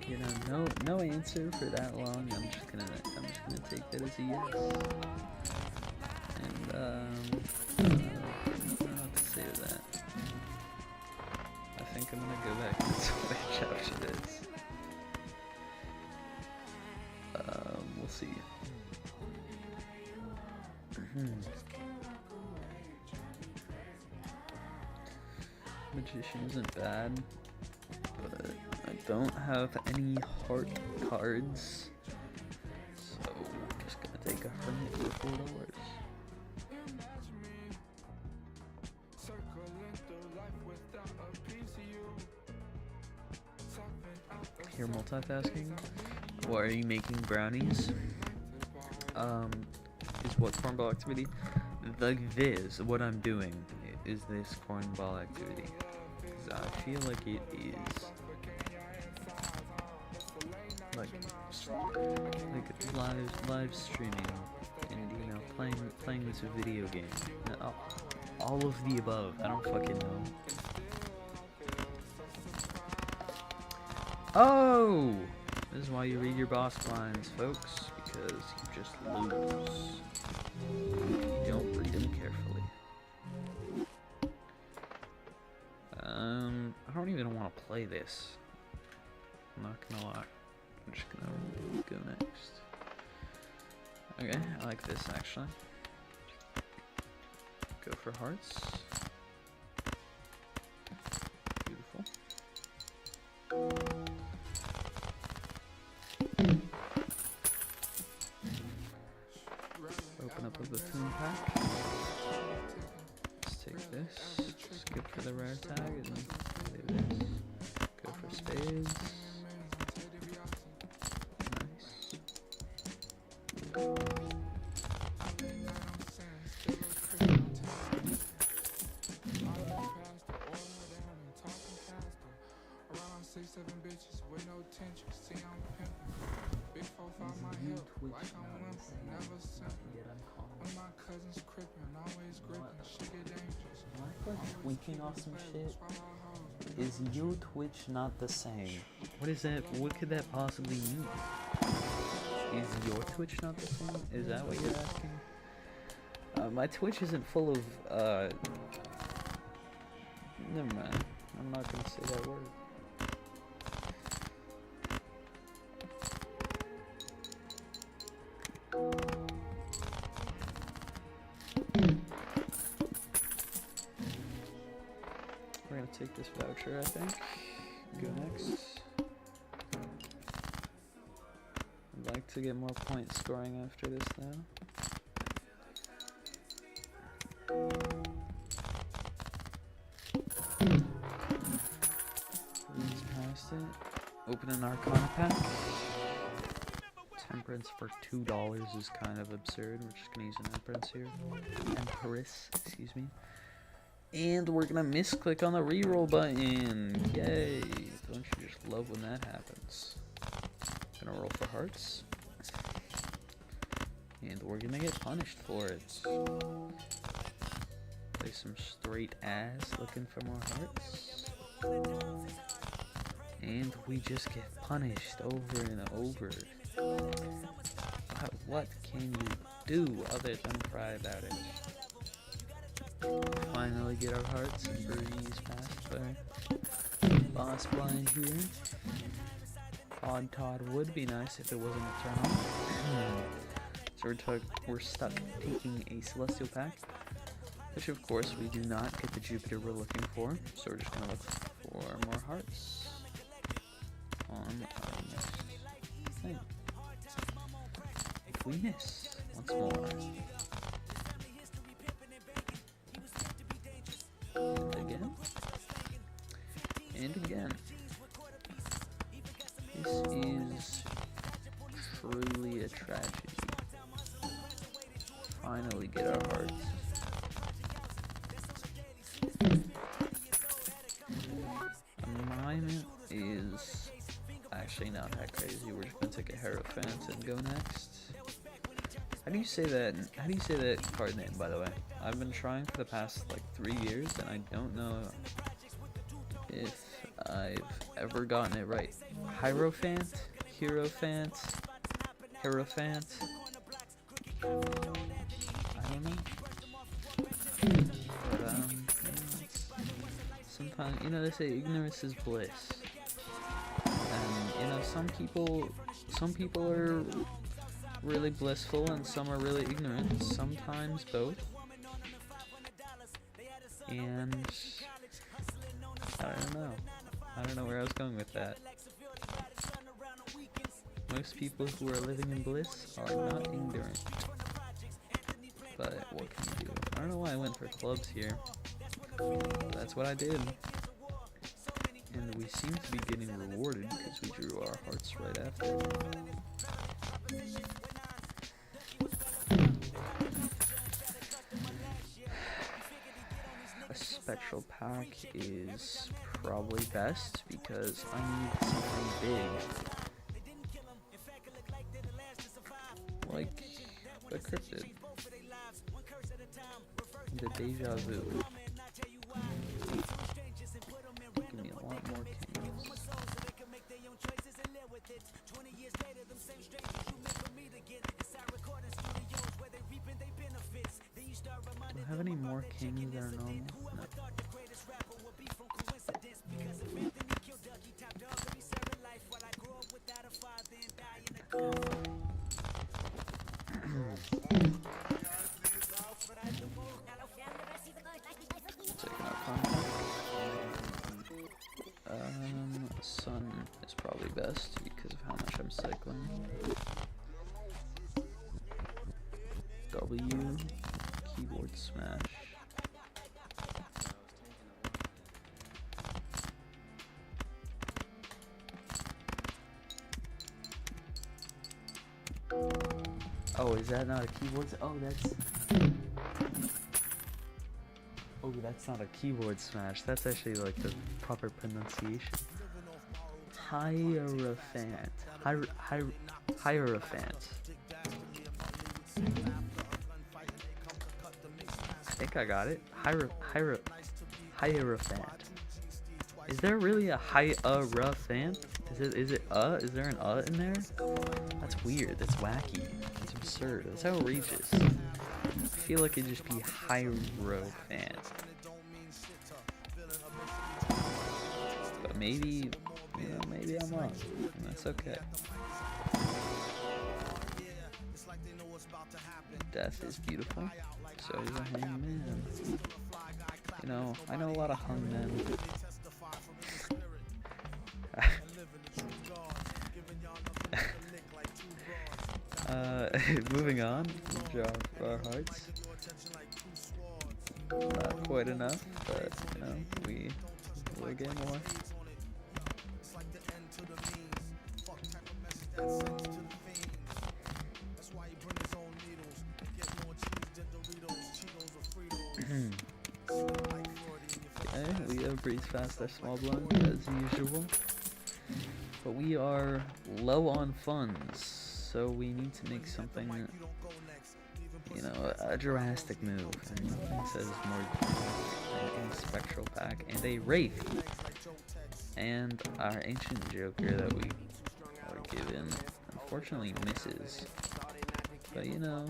you know, no answer for that long. I'm just gonna take that as a yes. And I don't know what to say to that. I think I'm gonna go back to switch after this. We'll see. Magician isn't bad, but I don't have any heart cards, so I'm just gonna take a hermit for $4. You're multitasking? What, are you making brownies? Is what cornball activity? Like this, what I'm doing is this cornball activity. Because I feel like it is like live streaming and, you know, playing this video game. All of the above. I don't fucking know. Oh! This is why you read your boss blinds, folks, because you just lose. You don't read them carefully. I don't even want to play this. I'm not gonna lie. I'm just gonna go next. Okay, I like this actually. Go for hearts. Beautiful. Open up a buffoon pack. Let's take this. Skip for the rare tag and then do this. Go for spades. Nice. Winking off some shit. Is your Twitch not the same? What is that? What could that possibly mean? Is your Twitch not the same? Is that what you're asking? My Twitch isn't full of, never mind. I'm not gonna say that word. We're gonna take this voucher, I think. Go next. I'd like to get more point scoring after this now. Breeze past it. Open an Arcana pack. Temperance for $2 is kind of absurd. We're just gonna use an Empress here. Empress, excuse me. And we're gonna misclick on the reroll button. Yay! Don't you just love when that happens? Gonna roll for hearts. And we're gonna get punished for it. Play some straight ass looking for more hearts. And we just get punished over and over. What can you do other than cry about it? Finally get our hearts and breeze past our boss blind here. Odd Todd would be nice if it wasn't a turn on. So we're stuck taking a Celestial pack, which of course we do not get the Jupiter we're looking for, so we're just going to look for more hearts on our next thing. If we miss once more. And again. And again. This is truly a tragedy. finally get our hearts. Mine is actually not that crazy. We're just gonna take a Hierophant and go next. How do you say that? How do you say that card name, by the way? I've been trying for the past like 3 years, and I don't know if I've ever gotten it right. Hierophant, Hierophant, Hierophant. I don't know. But sometimes, you know, they say ignorance is bliss, and you know, some people are really blissful and some are really ignorant, sometimes both. And I don't know where I was going with that. Most people who are living in bliss are not ignorant. But what can you do? I don't know why I went for clubs here. But that's what I did. And we seem to be getting rewarded because we drew our hearts right after. A spectral pack is probably best because I need something big. Like the cryptid. The deja vu. Give me a lot more kings. Do I have any more kings that are normal? No. Sun is probably best because of how much I'm cycling. W, keyboard smash. Oh, is that not a keyboard? Oh, that's not a keyboard smash. That's actually like the proper pronunciation. Hierophant. Hierophant. I think I got it. Hierophant. Is there really a hierophant? Is it Is there an in there? That's weird. That's wacky. That's absurd. That's outrageous. I feel like it'd just be hierophant. But maybe, maybe I'm wrong. And that's okay. Death is beautiful. So is a hangman. You know, I know a lot of hangmen. Moving on, we draw our hearts. Not quite enough, but you know, we'll get more. Okay, we have breeze fast our small blunt as usual, but we are low on funds. So we need to make something, you know, a drastic move. And nothing says more than a spectral pack and a wraith. And our ancient joker that we were given unfortunately misses. But you know,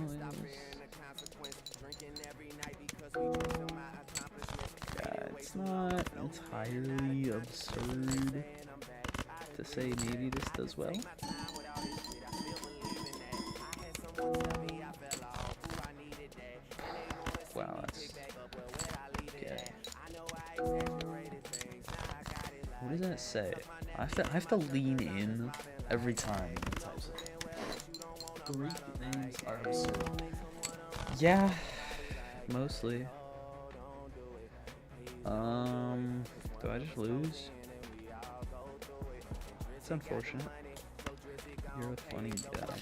it's not entirely absurd to say maybe this does well. Wow, that's okay. What does that say? I have to lean in every time it types it. The Greek names are absurd. Yeah, mostly. Do I just lose? It's unfortunate. You're a funny guy.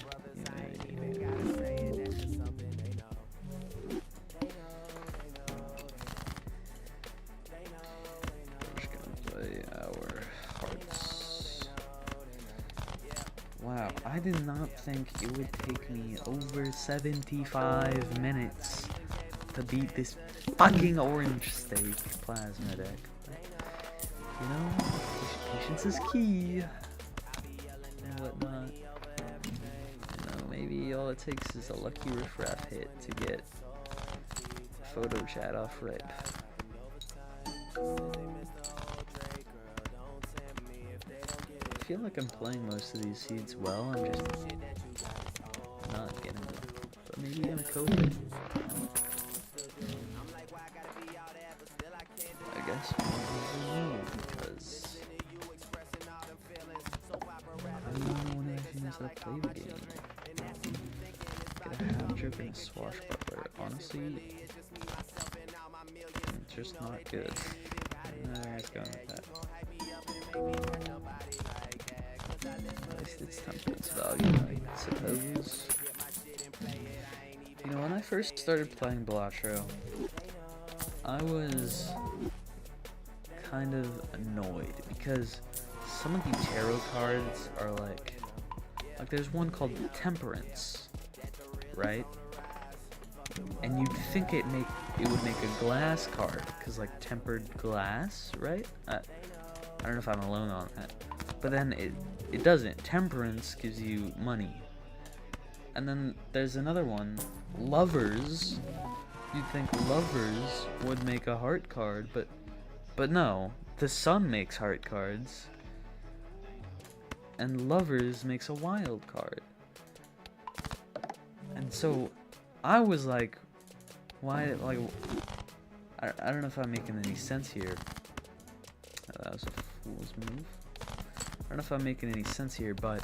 Wow, I did not think it would take me over 75 minutes to beat this fucking orange steak plasma deck. You know, patience is key and whatnot. You know, maybe all it takes is a lucky riffraff hit to get photo chat off rip. I feel like I'm playing most of these seeds well, I'm just not getting them. But maybe I'm coding. I guess because I don't know when I actually knows how to play the game. Get a half trip and a swashbuckler. Honestly, it's just not good. Let's go with that. At least it's temperance value, I suppose. You know, when I first started playing balatro, I was kind of annoyed because some of the tarot cards are like there's one called Temperance, right? And you'd think it would make a glass card, cause like tempered glass, right? I don't know if I'm alone on that, but then it doesn't. Temperance gives you money, and then there's another one, Lovers. You'd think Lovers would make a heart card, but no. The Sun makes heart cards, and Lovers makes a wild card. And so I was like, why, like, I don't know if I'm making any sense here. That was a fool's move. I don't know if I'm making any sense here, but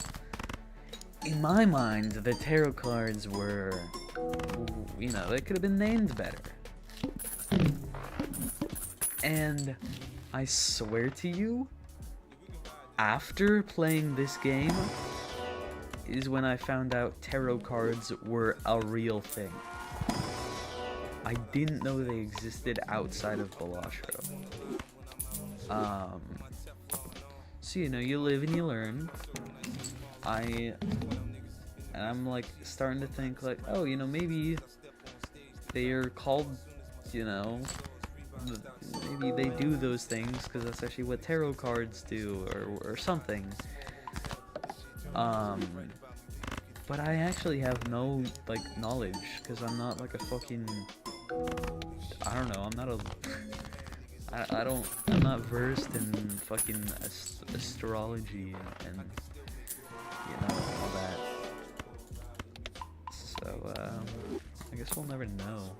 in my mind, the tarot cards were, you know, they could have been named better. And I swear to you, after playing this game is when I found out tarot cards were a real thing. I didn't know they existed outside of balatro. So, you know, you live and you learn. I'm like starting to think like, oh, you know, maybe they are called, you know, maybe they do those things because that's actually what tarot cards do, or something. But I actually have no like knowledge because I'm not like a fucking, I don't know, I'm not a I'm not versed in fucking astrology and you know, all that. So I guess we'll never know.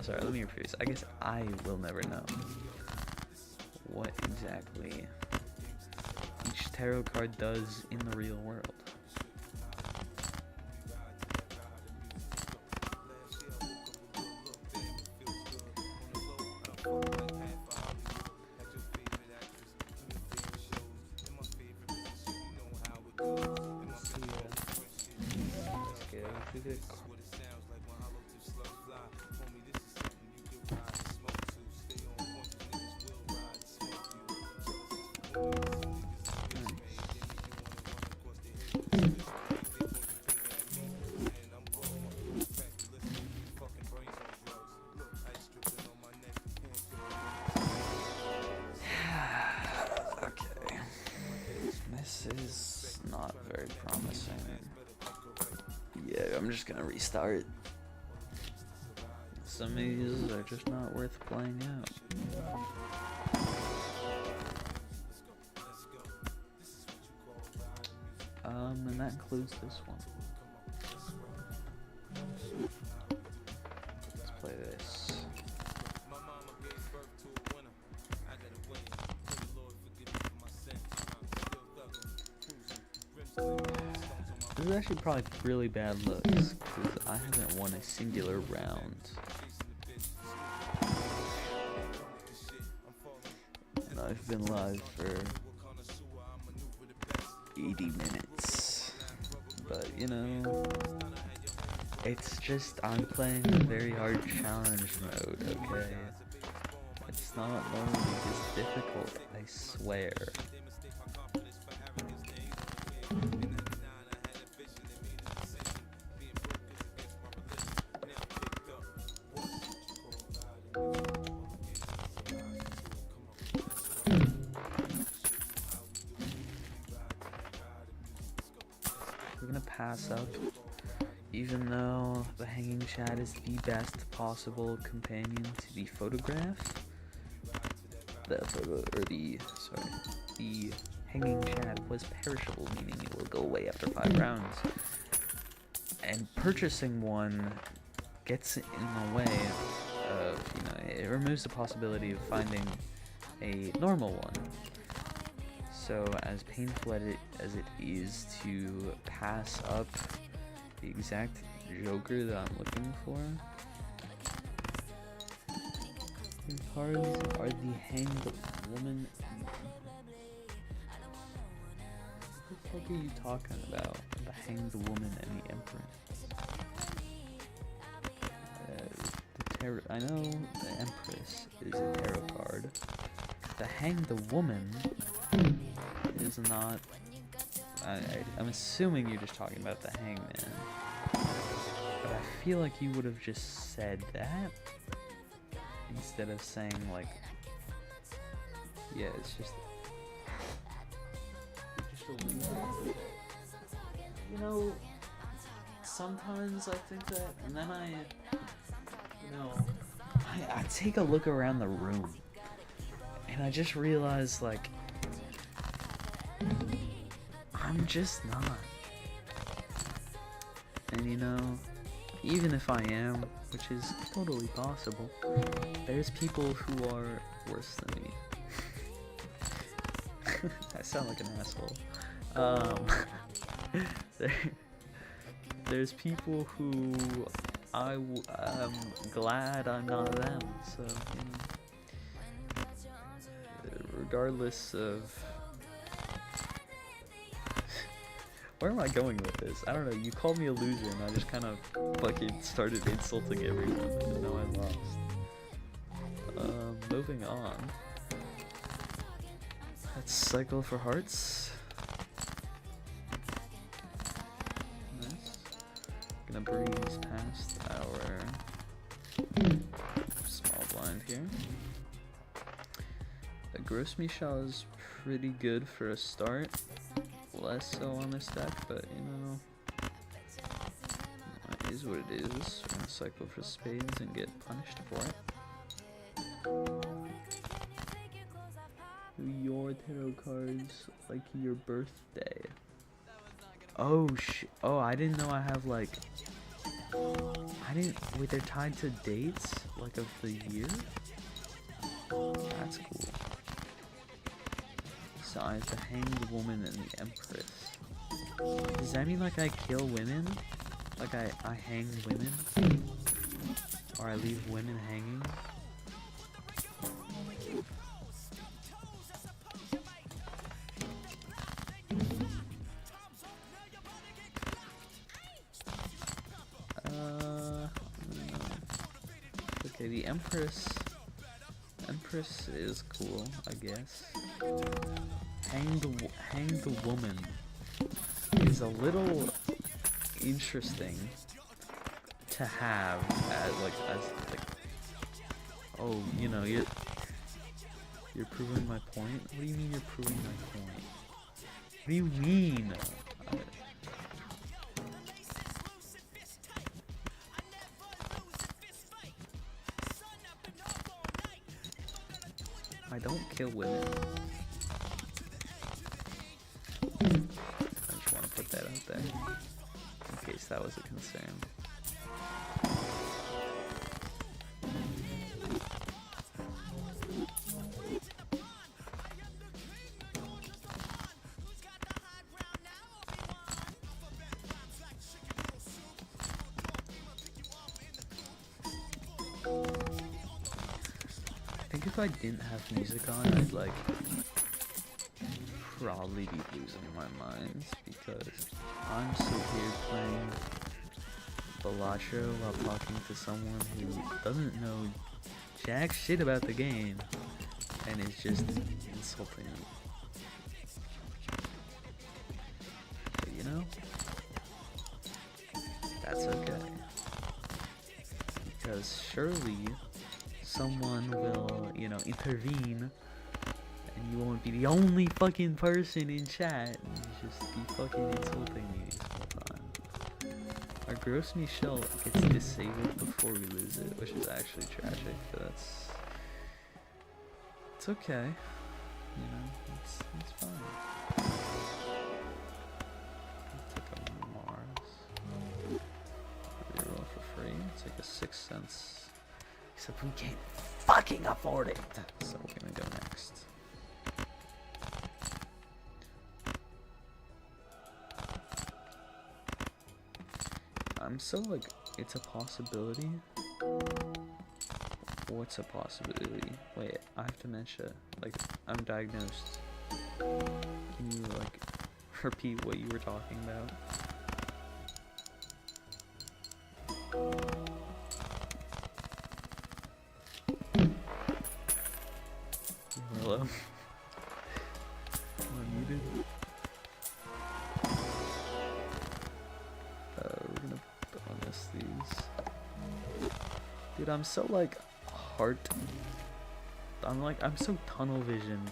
Sorry, let me rephrase. I guess I will never know what exactly each tarot card does in the real world. Is not very promising. Yeah, I'm just gonna restart. Some of these are just not worth playing out. And that includes this one. Let's play this. This is actually probably really bad looks, because I haven't won a singular round. And I've been live for 80 minutes. But, you know, it's just, I'm playing a very hard challenge mode, okay? It's not normally this difficult, I swear. We're gonna pass up, even though the hanging chad is the best possible companion to the photograph. The hanging chad was perishable, meaning it will go away after 5 rounds. And purchasing one gets in the way of, it removes the possibility of finding a normal one. So as painful as it is to pass up the exact Joker that I'm looking for, the cards are the Hanged Woman. What the fuck are you talking about? The Hanged Woman and the Empress. I know the Empress is a tarot card. The Hanged Woman is not. I'm assuming you're just talking about the Hangman. But I feel like you would have just said that instead of saying, like, yeah, it's just a loser. Sometimes I think that, and then I take a look around the room, and I just realize, like, I'm just not. And even if I am, which is totally possible, there's people who are worse than me. I sound like an asshole. There's people who I'm glad I'm not them, so, regardless of... Where am I going with this? I don't know, you called me a loser and I just kind of fucking started insulting everyone, and now I lost. Moving on. Let's cycle for hearts. Nice. Gonna breeze past our small blind here. The Gross Misha is pretty good for a start. Less so on this deck, but it is what it is. We're gonna cycle for spades and get punished for it. Your tarot cards like your birthday. Oh I didn't know I have, like, wait, they're tied to dates, like, of the year? That's cool. So I have the Hanged Woman and the Empress. Does that mean, like, I kill women? Like, I hang women? Or I leave women hanging? Okay, the Empress is cool, I guess. Hang the Woman is a little interesting to have as like oh, you're proving my point? What do you mean you're proving my point? What do you mean? I don't kill women. I just want to put that out there, in case that was a concern. I think if I didn't have music on, I'd probably be losing my mind, because I'm still here playing balatro while talking to someone who doesn't know jack shit about the game and is just insulting me. That's okay. Because surely someone will, you know, intervene, and you won't be the only fucking person in chat and just be fucking insulting me the whole time. Our gross Michelle gets disabled before we lose it, which is actually tragic, but it's okay. You know, it's fine. Take a Mars. Reroll for free. Take a 6 cents. Except we can't fucking afford it. So we're gonna go next. I'm so like, it's a possibility. What's a possibility? Wait, I have dementia. Like, I'm diagnosed. Can you like repeat what you were talking about? Hello? Am I muted? We're gonna bonus these. Dude, I'm so like I'm so tunnel visioned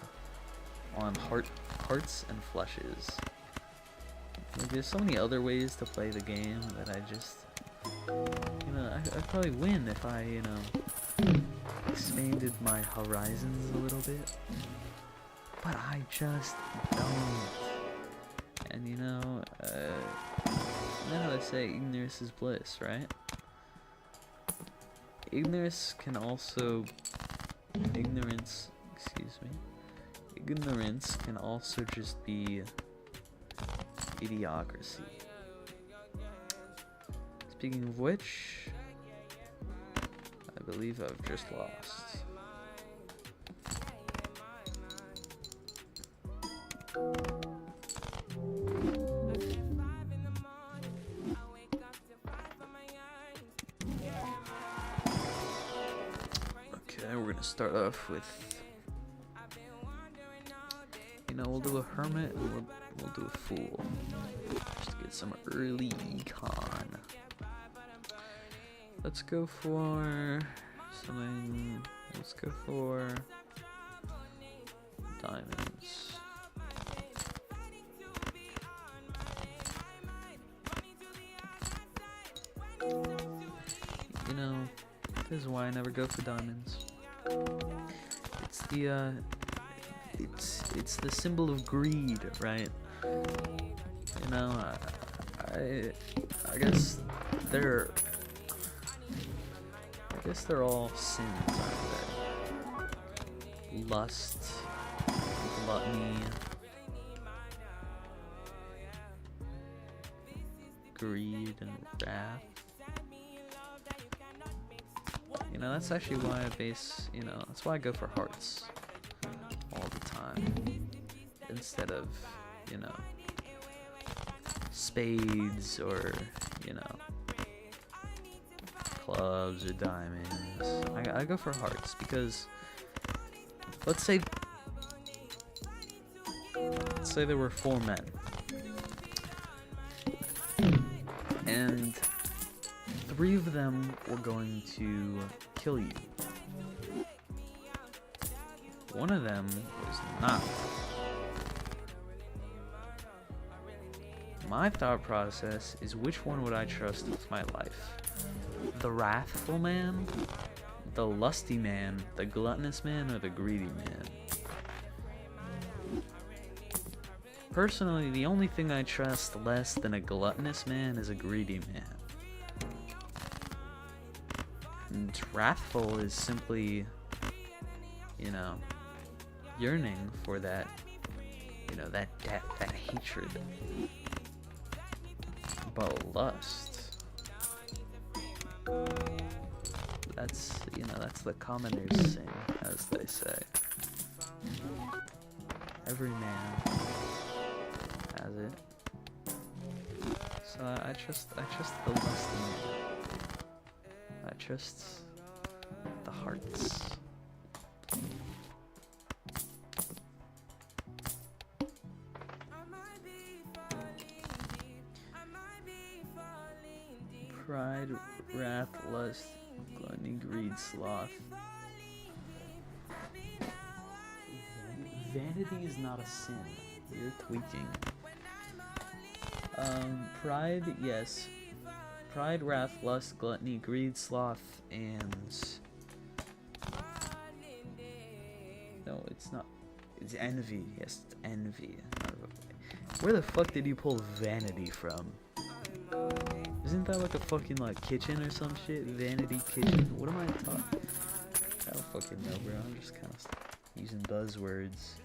on hearts and fleshes. Like, there's so many other ways to play the game that I just, you know, I'd probably win if I, you know, expanded my horizons a little bit. But I just don't. And you know how they say ignorance is bliss, right? Ignorance can also just be idiocracy. Speaking of which, I believe I've just lost. Okay, we're gonna start off with, you know, we'll do a hermit and we'll do a fool, just to get some early econ. Let's go for something. Let's go for diamonds. You know, this is why I never go for diamonds. It's the it's the symbol of greed, right? You know, I guess they're all sins, aren't they? Lust, gluttony, greed, and wrath. You know, that's actually why I base, you know, that's why I go for hearts all the time, instead of, you know, spades or, you know, clubs or diamonds. I go for hearts because, let's say there were 4 men, and 3 of them were going to kill you. One of them was not. My thought process is, which one would I trust with my life? The wrathful man, the lusty man, the gluttonous man, or the greedy man? Personally, the only thing I trust less than a gluttonous man is a greedy man. And wrathful is simply, you know, yearning for that, you know, that hatred. But lust, that's, you know, that's the commoner's sin, as they say. Every man has it. So I trust the lusty man. I trust the hearts. Pride, wrath, lust, gluttony, greed, sloth. Vanity is not a sin. You're tweaking. Pride, yes. Pride, wrath, lust, gluttony, greed, sloth, and... No, it's not. It's envy. Yes, it's envy. Where the fuck did you pull vanity from? Isn't that like a fucking like kitchen or some shit? Vanity kitchen? What am I talking? I don't fucking know, bro. I'm just kind of using buzzwords.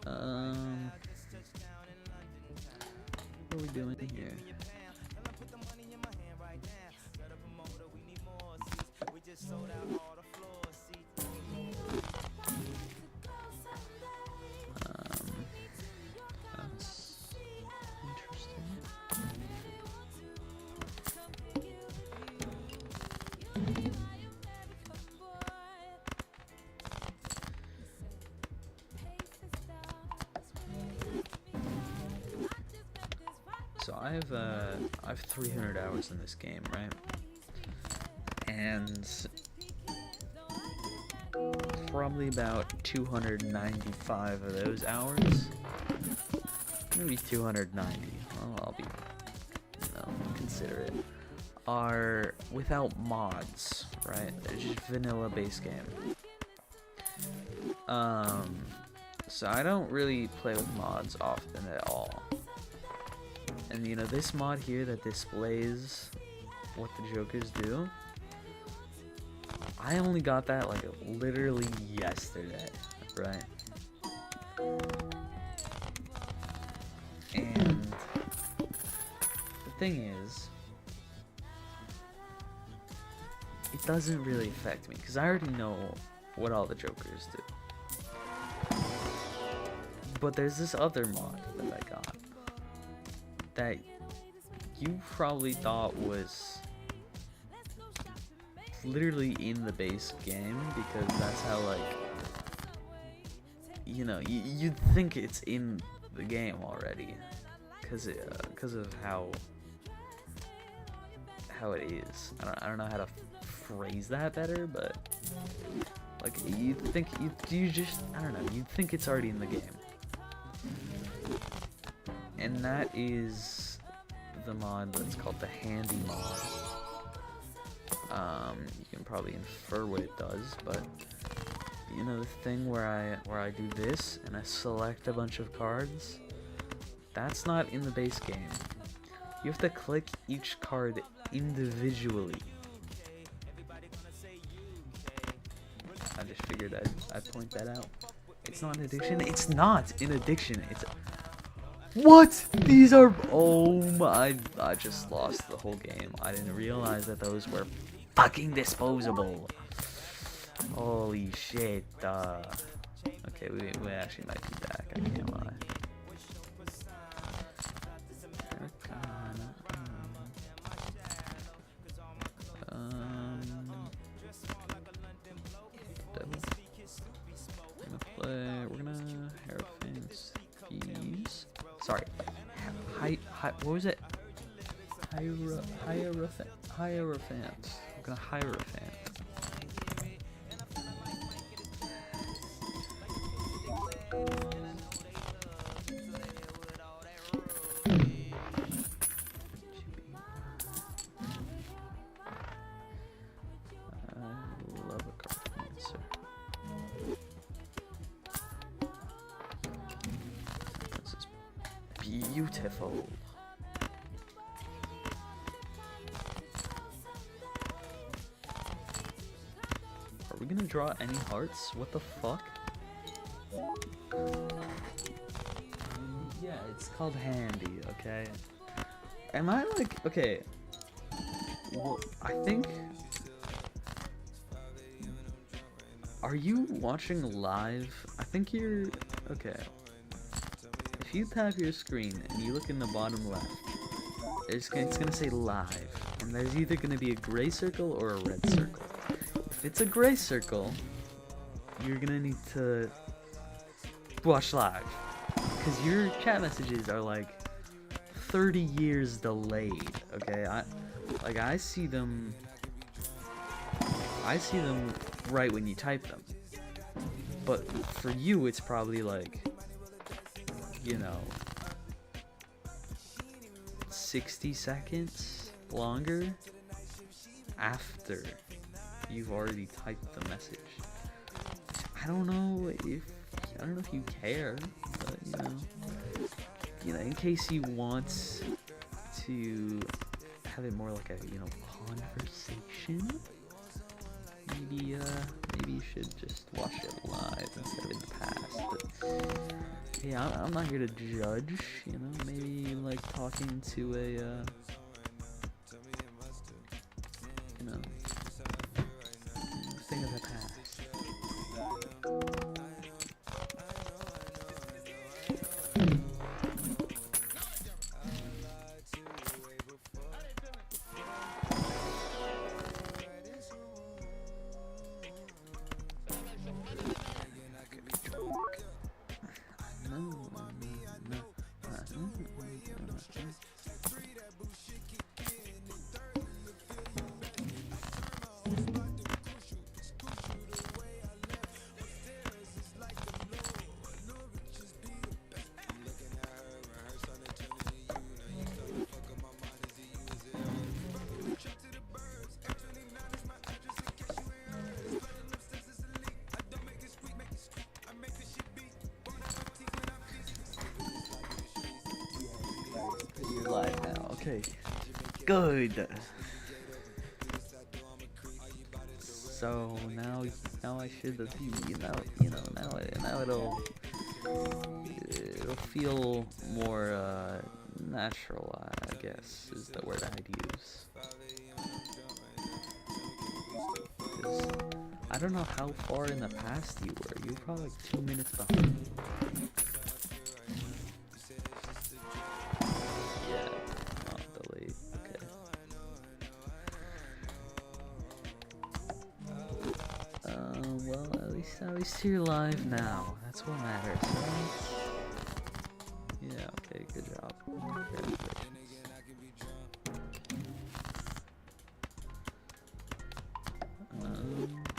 What are we doing here? That's interesting. So I have 300 hours in this game, right? And probably about 295 of those hours, maybe 290, well, I'll be, considerate, are without mods, right? They're just vanilla base game. So I don't really play with mods often at all. And this mod here that displays what the Jokers do, I only got that like literally yesterday, right? And the thing is, it doesn't really affect me because I already know what all the Jokers do. But there's this other mod that I got that you probably thought was literally in the base game, because that's how, like, you'd think it's in the game already, because of how it is. I don't know how to phrase that better, but like you'd think you'd think it's already in the game. And that is the mod that's called the Handy mod. You can probably infer what it does, but the thing where I do this and I select a bunch of cards, that's not in the base game. You have to click each card individually. I just figured I'd point that out. It's not an addiction. It's not an addiction. It's what? These are... Oh my... I just lost the whole game. I didn't realize that those were fucking disposable. Holy shit. Okay, we actually might be back. I can't lie. We're gonna Hierophant's Fees. Sorry. What was it? Hierophant. I'm gonna Hierophant. I love a Carpenter. This is beautiful. Are we gonna draw any hearts? What the fuck? Yeah, it's called Handy, okay? Am I like... Okay. Well, I think... Are you watching live? I think you're... Okay. If you tap your screen and you look in the bottom left, it's gonna say live. And there's either gonna be a gray circle or a red circle. If it's a gray circle, you're gonna need to watch live. Because your chat messages are like, 30 years delayed, okay? I see them right when you type them. But for you, it's probably like, you know, 60 seconds longer after you've already typed the message. I don't know if you care, but you know, in case you want to have it more like a, conversation, maybe you should just watch it live instead of in the past. But yeah, I'm not here to judge, maybe you like talking to a thing of the past. Live now. Okay. Good. So now I should have now it'll feel more natural, I guess is the word I'd use. 'Cause I don't know how far in the past you were. You were probably like 2 minutes behind. At least you're live now. That's what matters, right? Yeah, okay, good job. Congratulations. I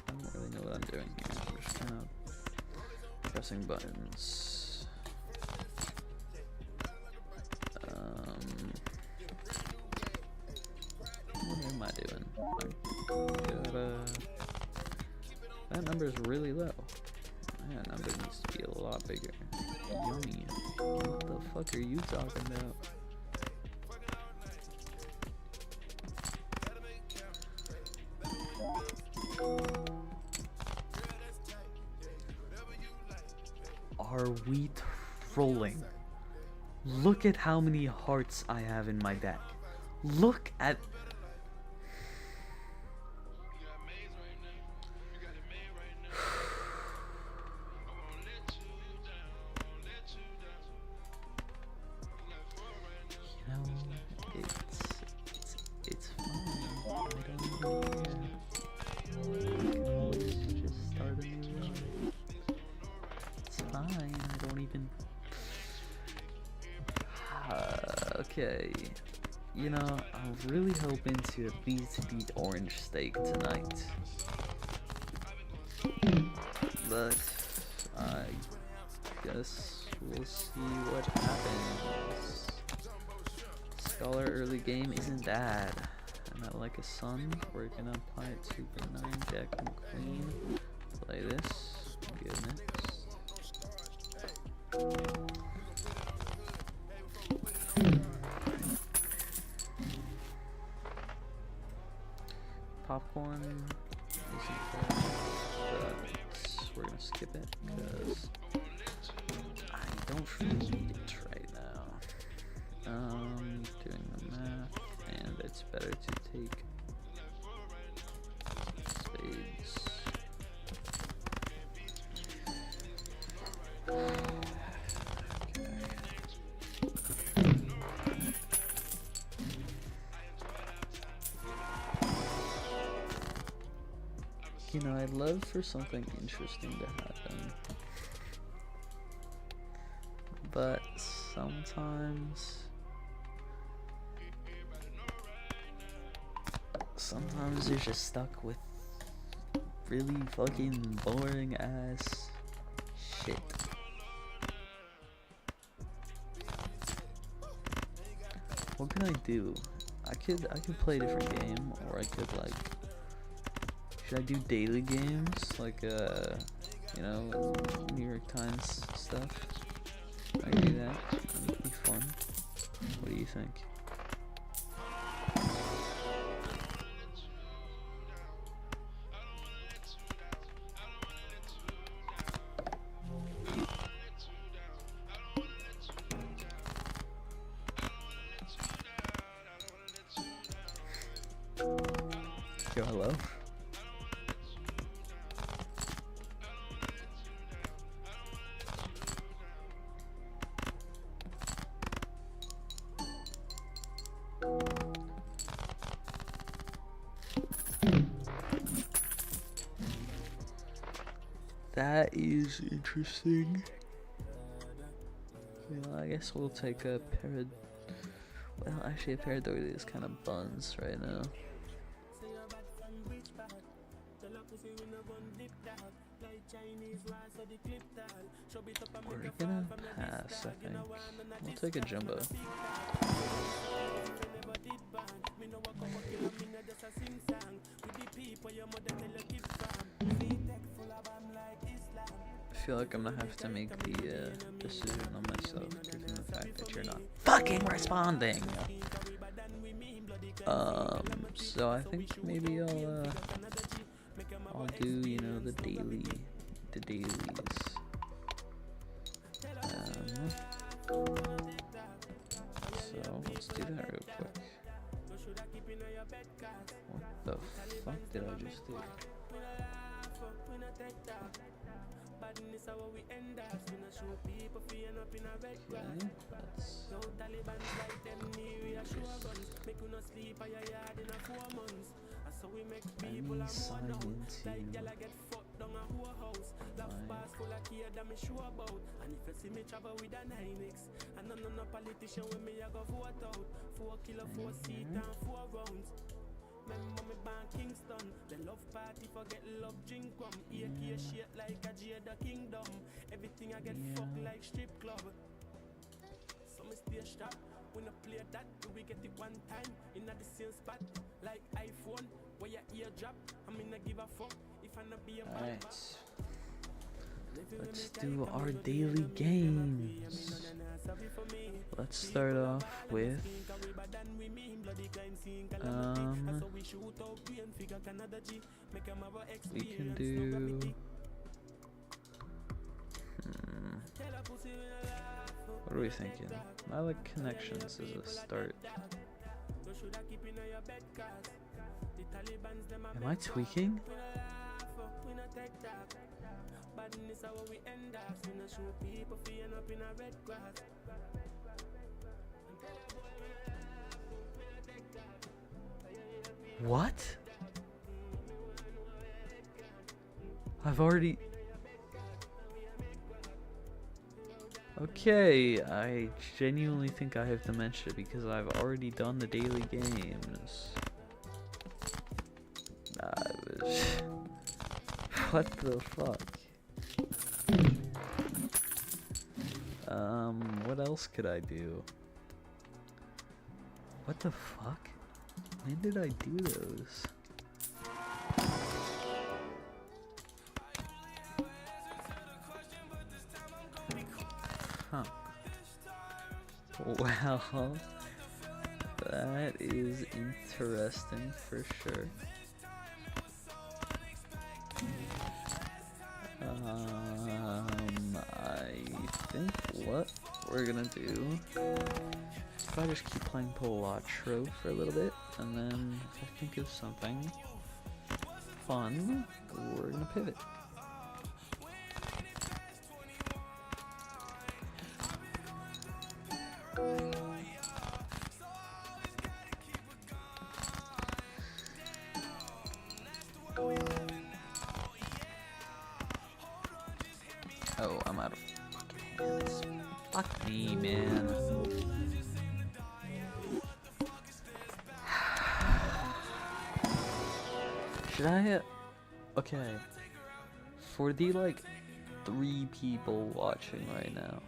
don't really know what I'm doing here. I'm just kind of pressing buttons. What am I doing? That number is really low. That number needs to be a lot bigger. Yummy. What the fuck are you talking about? Are we trolling? Look at how many hearts I have in my deck. Look at... It's fine. I don't even care. I can always just start a new one. It's fine. I don't even... okay. I'm really hoping to at least beat Orange Steak tonight. But I guess we'll see what happens. Scholar early game isn't bad. I'm not like a son. We're gonna apply it Super 9, Jack and Queen. Play this. Goodness. Popcorn isn't bad, but we're gonna skip it because I don't really need it right now. Doing the math, and it's better to take spades. I'd love for something interesting to happen, but sometimes sometimes you're just stuck with really fucking boring ass shit. What can I do? I could play a different game, or I could like, should I do daily games like you know, New York Times stuff? I can do that. That would be fun. What do you think? Yo, hello. That is interesting. Yeah, I guess we'll take a parad. Well, actually, a paradordy is kind of buns right now. We're gonna pass, I think. We'll take a jumbo. I feel like I'm gonna have to make the decision on myself, given the fact that you're not fucking responding. So I think maybe I'll do, you know, the dailies. So let's do that real quick. What the fuck did I just do? Remember me born Kingston, the love party forget love drink rum. AK shit like a Jada Kingdom. Everything I get fucked like strip club. So me stay strapped, we no play that. We get it one time in the same spot. Like iPhone, where your ear drop. I mean I give a fuck if I not be a man. Alright. Let's do our daily games. Let's start off with we can do what are we thinking? I like connections as a start. Am I tweaking? What? I've already... Okay, I genuinely think I have dementia because I've already done the daily games. What the fuck? What else could I do? What the fuck? When did I do those? Huh. Well, that is interesting for sure. I think what we're gonna do, if I just keep playing balatro for a little bit, and then if I think of something fun, we're gonna pivot. Oh, I'm out of fucking hands. Fuck me, man. Should I? Okay. For the like 3 people watching right now,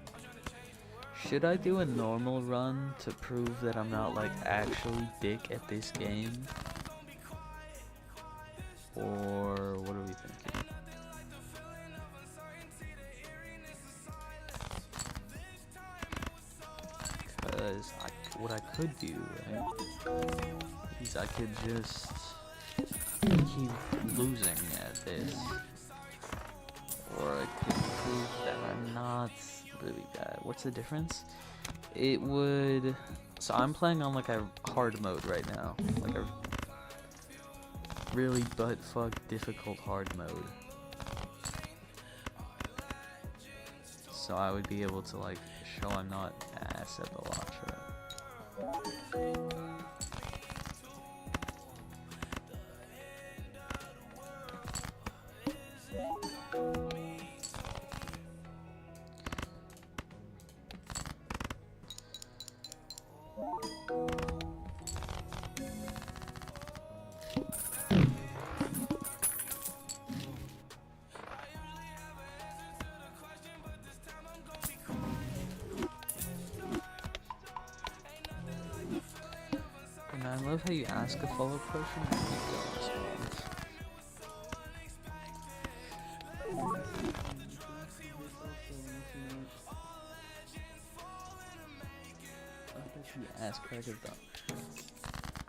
should I do a normal run to prove that I'm not like actually dick at this game? Or what are we thinking? Because what I could do, right, is I could just keep losing at this. Or I could prove that I'm not really bad. What's the difference? It would... So I'm playing on like a hard mode right now. Like a really butt-fuck difficult hard mode. So I would be able to like show I'm not ass at balatro. And I love how you ask a follow-up question and you don't respond. Ask crack of dawn.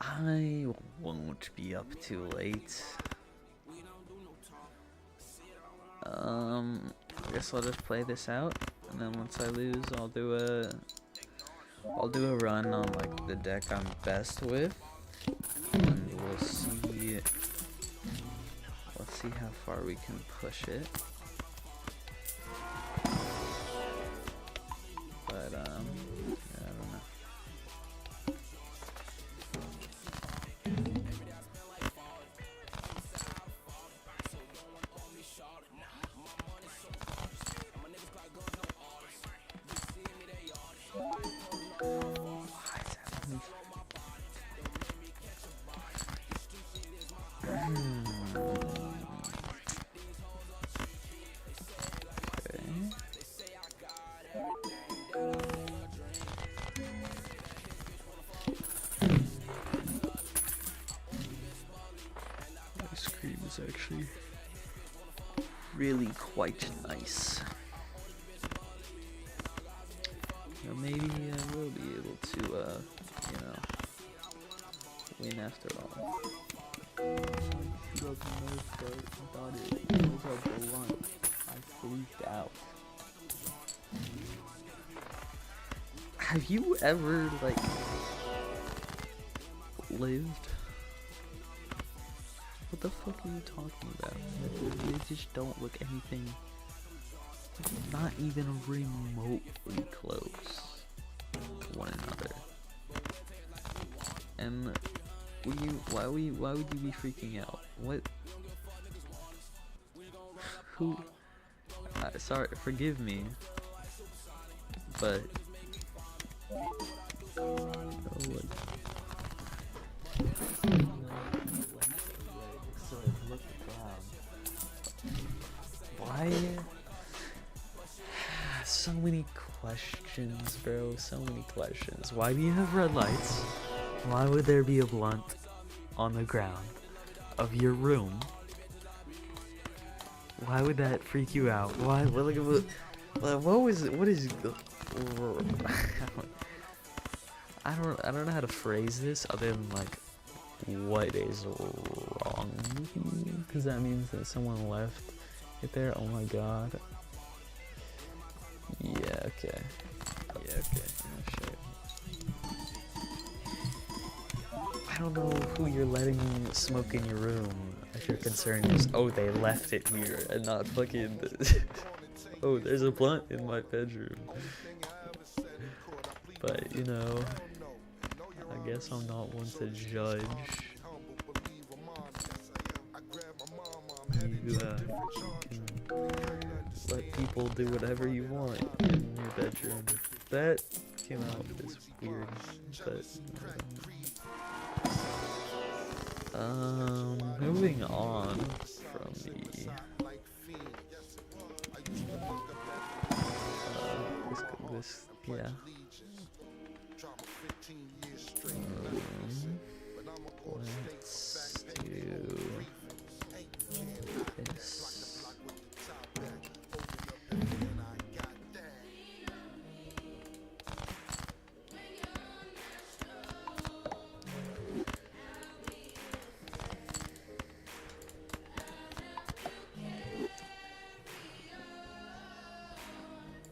I won't be up too late. I guess I'll just play this out, and then once I lose, I'll do a run on like the deck I'm best with, and we'll see. Let's see how far we can push it. But yeah, I don't know. Ice cream is actually really quite nice. Now maybe I will be able to, you know, win after all. She doesn't know, but I thought it was a blunt. I freaked out. Have you ever, like, lived? What the fuck are you talking about? They just don't look anything, not even remotely close to one another. And why would you be freaking out? What? Who? Sorry, forgive me, but why? So many questions, bro. So many questions. Why do you have red lights? Why would there be a blunt on the ground of your room? Why would that freak you out? Why? What was it? What is? I don't know how to phrase this other than like, what is wrong with you? Because that means that someone left it there. Oh my god. Yeah. Okay. Yeah. Okay. Oh, shit. I don't know who you're letting smoke in your room. If your concern is, oh, they left it here and not fucking. Oh, there's a blunt in my bedroom. But you know, I guess I'm not one to judge. You can let people do whatever you want in your bedroom. That came out as weird, but Moving on from the this yeah. Let's do this.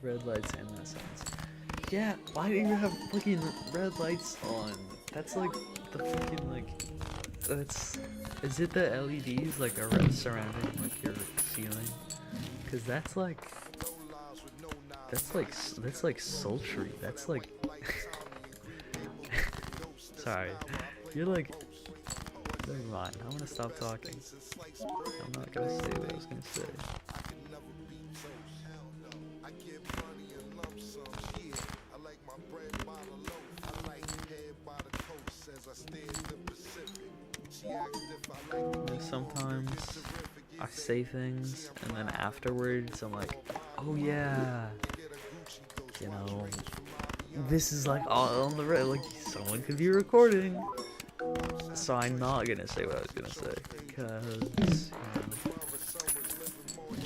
Red lights and that sounds. Yeah, why do you have fucking red lights on? That's like the fucking like. That's. Is it the LEDs like around surrounding like your ceiling? Cause that's like. That's like sultry. That's like. Sorry, you're like. Never mind. I'm gonna stop talking. I'm not gonna say what I was gonna say. Sometimes I say things and then afterwards I'm like, oh yeah, you know, this is like all on the red, like someone could be recording. So I'm not gonna say what I was gonna say because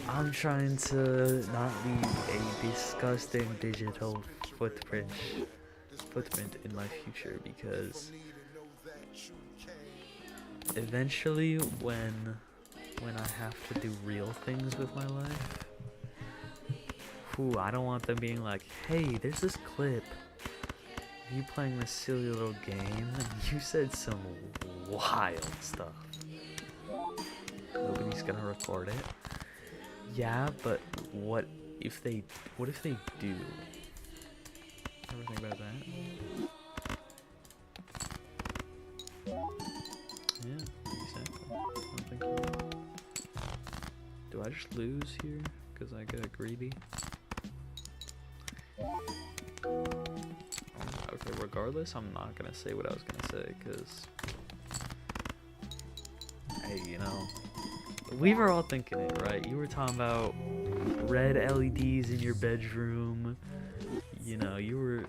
I'm trying to not leave a disgusting digital footprint in my future, because eventually when I have to do real things with my life, I don't want them being like, hey, there's this clip of you playing this silly little game and you said some wild stuff. Nobody's gonna record it. Yeah, but what if they do? Ever think about that? Yeah, exactly. I'm thinking, do I just lose here because I get greedy? Okay, regardless, I'm not gonna say what I was gonna say because, hey, you know, we were all thinking it, right? You were talking about red LEDs in your bedroom. You know, you were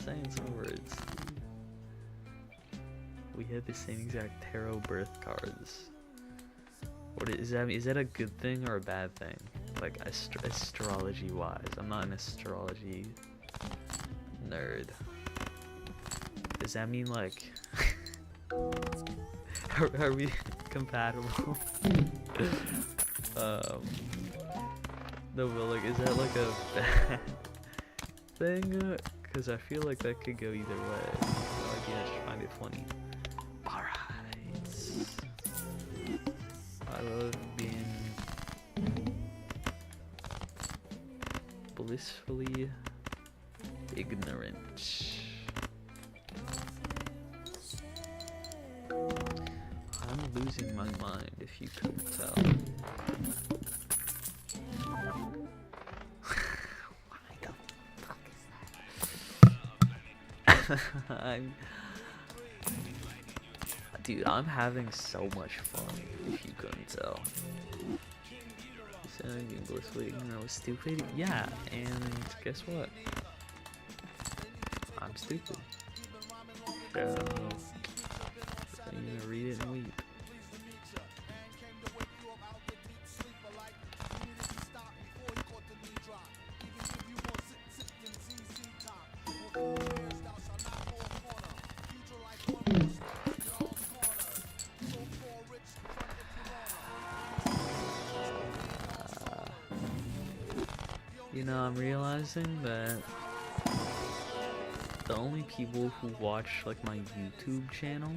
saying some words. We had the same exact tarot birth cards. What is that? Is that a good thing or a bad thing? Like astrology wise, I'm not an astrology nerd. Does that mean like are we compatible? No, but like, is that like a bad thing? Because I feel like that could go either way. No idea, just find it funny. Alright. I love being blissfully ignorant. I'm losing my mind, if you couldn't tell. Dude, I'm having so much fun, if you couldn't tell. You said I'm being blissfully ignorant, I was stupid? Yeah, and guess what? I'm stupid. So, I'm gonna read it and weep. You know, I'm realizing that the only people who watch like my YouTube channel,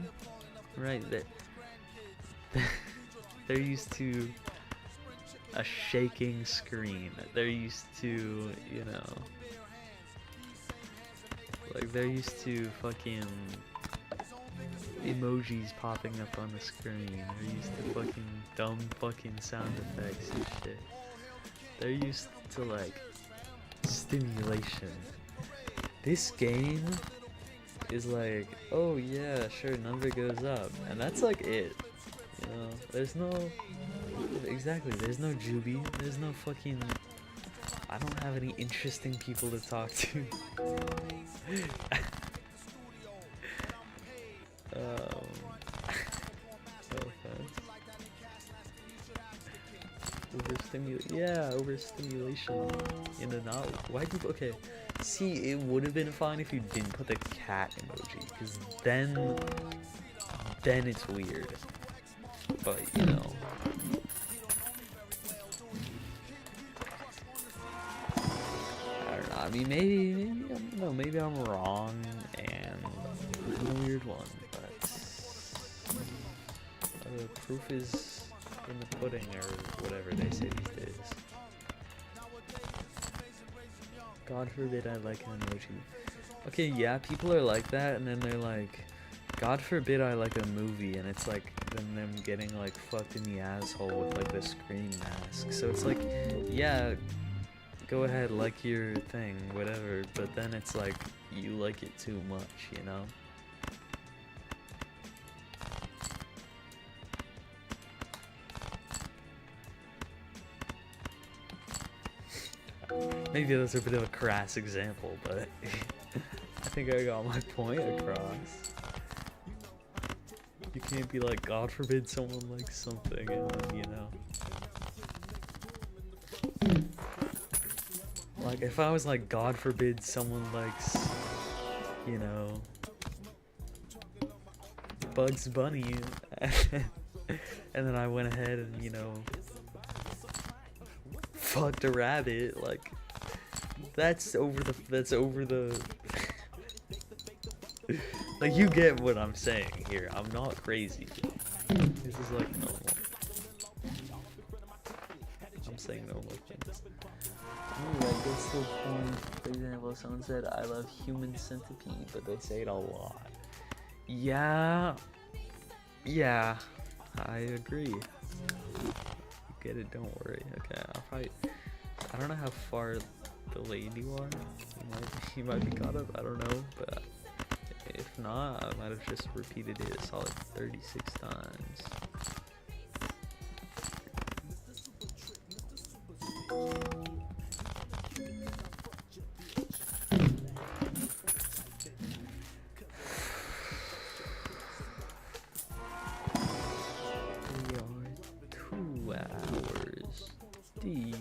right, that they're used to a shaking screen. They're used to, you know, like they're used to fucking emojis popping up on the screen. They're used to fucking dumb fucking sound effects and shit. They're used to like stimulation. This game is like, oh yeah, sure, number goes up, and that's like it. You know, there's no there's no Juby, there's no fucking. I don't have any interesting people to talk to. No offense. Overstimulation in and out. Why do you, okay, see, it would have been fine if you didn't put the cat emoji, because then it's weird. But, you know. I don't know, I mean, maybe I'm wrong, and I'm a weird one, but the proof is in the pudding, or whatever they say these days. God forbid I like an emoji. Okay, yeah, people are like that, and then they're like, God forbid I like a movie, and it's like them getting like fucked in the asshole with like the scream mask. So it's like, yeah, go ahead, like your thing, whatever, but then it's like, you like it too much, you know? Maybe that's a bit of a crass example, but I think I got my point across. You can't be like, God forbid someone likes something, and then, you know. Like, if I was like, God forbid someone likes, you know, Bugs Bunny, and then I went ahead and, you know, fucked a rabbit, like, that's over the like, you get what I'm saying here. I'm not crazy. This is like normal. I'm saying normal things. Ooh, I guess the point. For example, someone said, I love Human Centipede, but they say it a lot. Yeah, I agree. Get it, don't worry. Okay, I'll probably, I don't know how far delayed you are. You might be caught up, I don't know, but if not, I might have just repeated it a solid 36 times. We are 2 hours deep.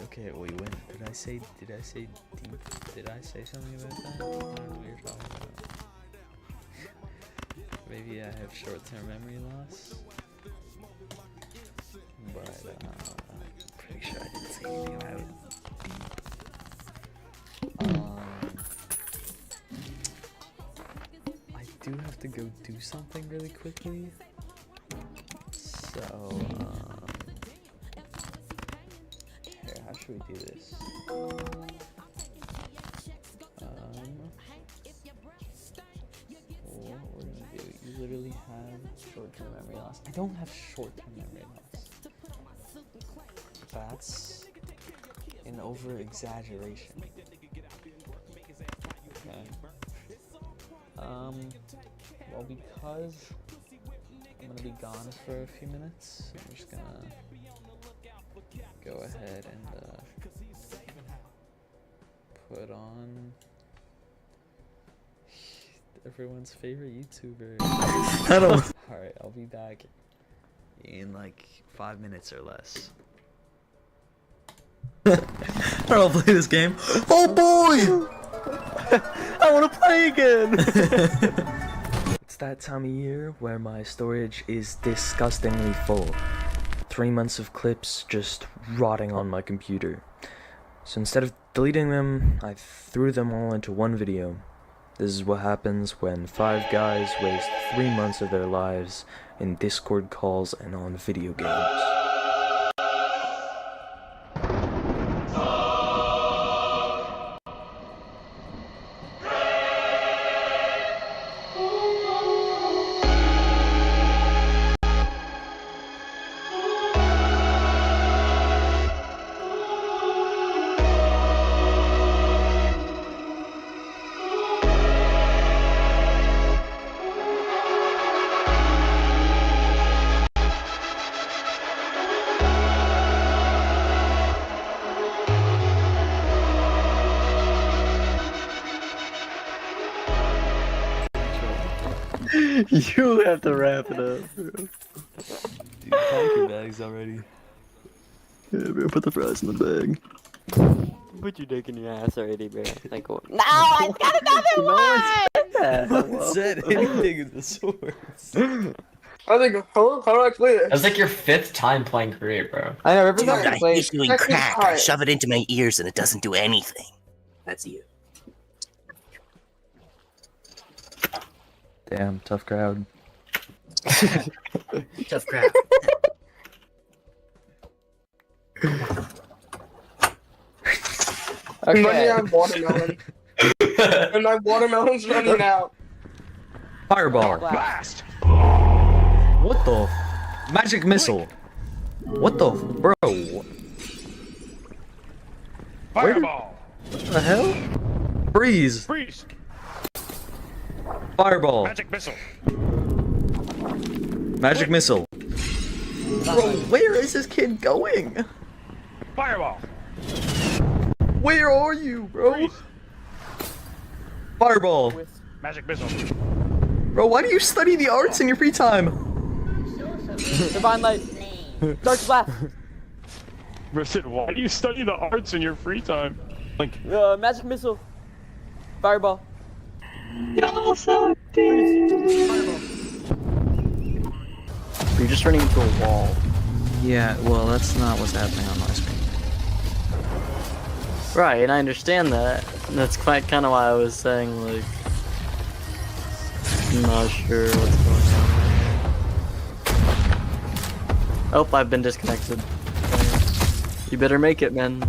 Okay, wait, when did I say deep? Did I say something about that? I don't know what you're talking about. Maybe I have short-term memory loss, but I'm pretty sure I didn't say anything about deep. I do have to go do something really quickly, so how should we do this? What we're gonna do, you literally have short-term memory loss. I don't have short-term memory loss. That's an over-exaggeration. Okay. Well, because I'm gonna be gone for a few minutes, I'm just gonna go ahead and put on everyone's favorite YouTuber. Alright, I'll be back in like 5 minutes or less. I don't play this game. Oh boy! I want to play again! It's that time of year where my storage is disgustingly full. 3 months of clips just rotting on my computer. So instead of deleting them, I threw them all into one video. This is what happens when 5 guys waste 3 months of their lives in Discord calls and on video games. You have to wrap it up, bro. Dude, pack your bags already. Yeah, bro, put the fries in the bag. Put your dick in your ass already, bro. Like, no, I got another one! Who said anything in the swords? I think, how do I explain it? That's like your 5th time playing Korea, bro. I know, every Dude, time I I play, keep doing that's crack. I hard. shove it into my ears and it doesn't do anything. That's you. Damn, tough crowd. Tough crap. I'm running Okay. out of watermelon. And my watermelon's running out. Fireball! Blast. What the? Magic missile! What the? Bro! Fireball! What the hell? Freeze! Freeze! Fireball! Magic missile! Magic missile! Bro, where is this kid going? Fireball! Where are you, bro? Freeze! Fireball! Magic missile! Bro, why do you study the arts in your free time? Divine light. Dark blast. Listen, why do you study the arts in your free time? Like, Magic missile. Fireball. You're just running into a wall. Yeah, well, that's not what's happening on my screen. Right, and I understand that. That's quite kind of why I was saying, like, I'm not sure what's going on. Oh, I've been disconnected. You better make it, man.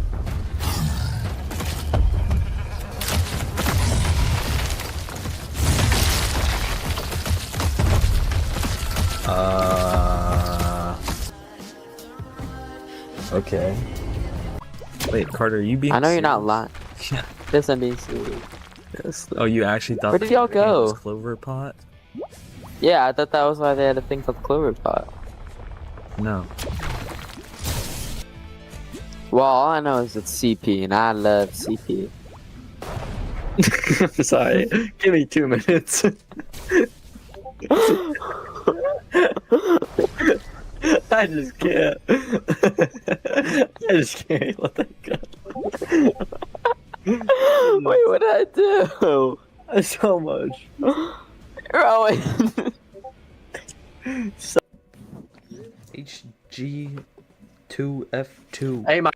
Okay. Wait, Carter, you being I know you're not serious? lying. Yeah. This I'm being serious. Yes. Oh, you actually thought Where did y'all the game was go? Clover Pot? Yeah, I thought that was why they had a thing called Clover Pot. No. Well, all I know is it's CP, and I love CP. I'm sorry. Give me 2 minutes. I just can't. I just can't let that go. Wait, what did I do? So much. Rowan. HG2F2. Hey, my.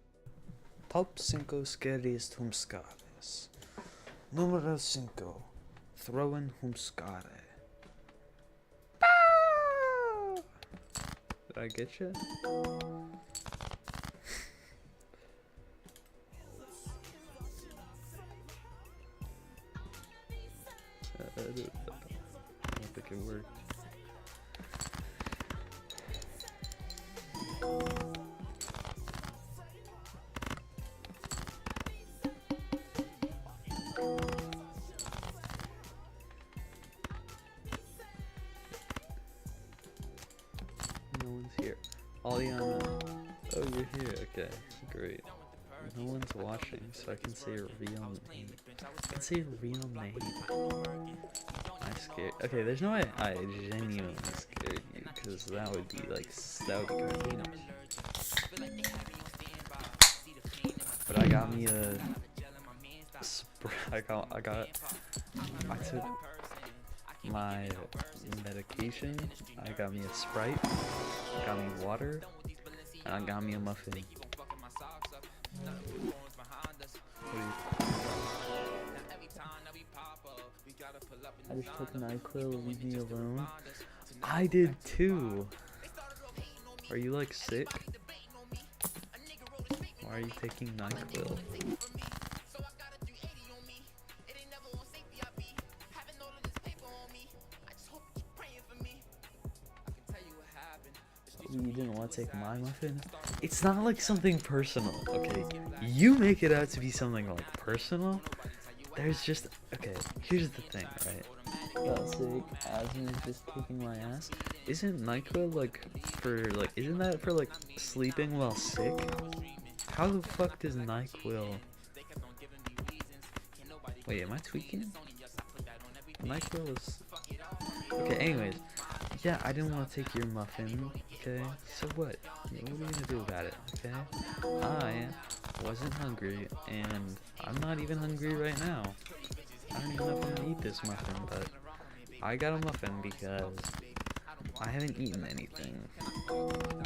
Top 5 scariest humscares. Numero 5. Throwing humscare. Did I get you? I don't think it worked. No one's here. Aliana. Oh, you're here. Okay, great. No one's watching, so I can say your real name. I can say your real name. I scared. Okay, there's no way I genuinely scared you, because that would be like that would be cartoonish. But I got me a. I took my medication. I got me a Sprite. Got me water. And I got me a muffin. I just took NyQuil, leave me alone. I did too. Are you like sick? Why are you taking NyQuil? You didn't want to take my muffin? It's not like something personal, okay? You make it out to be something like personal. There's just, okay, here's the thing, right? Got sick, asthma is just kicking my ass. Isn't NyQuil like for like, isn't that for like sleeping while sick? How the fuck does NyQuil? Wait, am I tweaking? NyQuil is, okay, anyways. Yeah, I didn't want to take your muffin, okay? So what? What are you gonna do about it, okay? I wasn't hungry, and I'm not even hungry right now. I don't even know if I'm gonna eat this muffin, but I got a muffin because I haven't eaten anything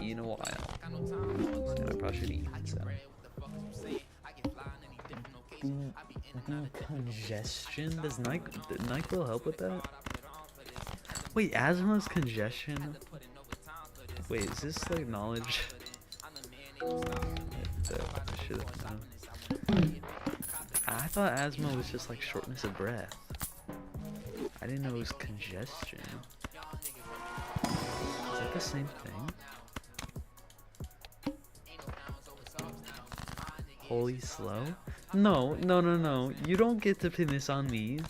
in a while. And I probably should eat, so. Congestion? Does NyQuil help with that? Wait, asthma is congestion? Wait, is this like knowledge? I should have known. I thought asthma was just like shortness of breath. I didn't know it was congestion. Is that the same thing? Holy slow? No. You don't get to pin this on me.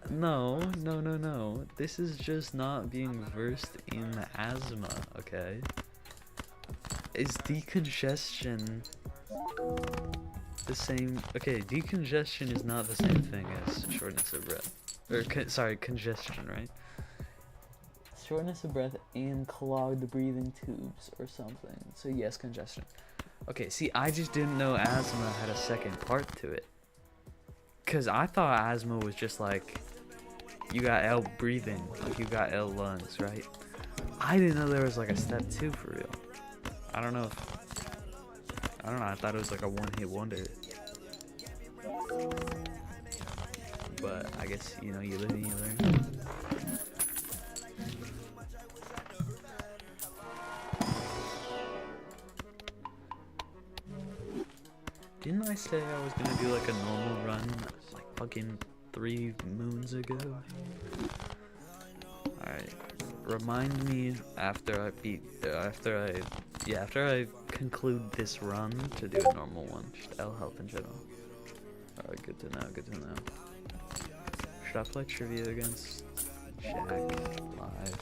No. This is just not being versed in asthma, okay? Is decongestion the same? Okay, decongestion is not the same thing as shortness of breath. Or, sorry, congestion, right? Shortness of breath and clogged breathing tubes or something. So yes, congestion. Okay, see, I just didn't know asthma had a second part to it. Because I thought asthma was just like, you got L breathing, like you got L lungs, right? I didn't know there was like a step 2 for real. I don't know, I thought it was like a one-hit wonder. But I guess, you know, you live and you learn. Didn't I say I was gonna do like a normal run like fucking 3 moons ago? Alright. Remind me after I conclude this run to do a normal one. Just L health in general. Alright, good to know. Should I play trivia against Jack live?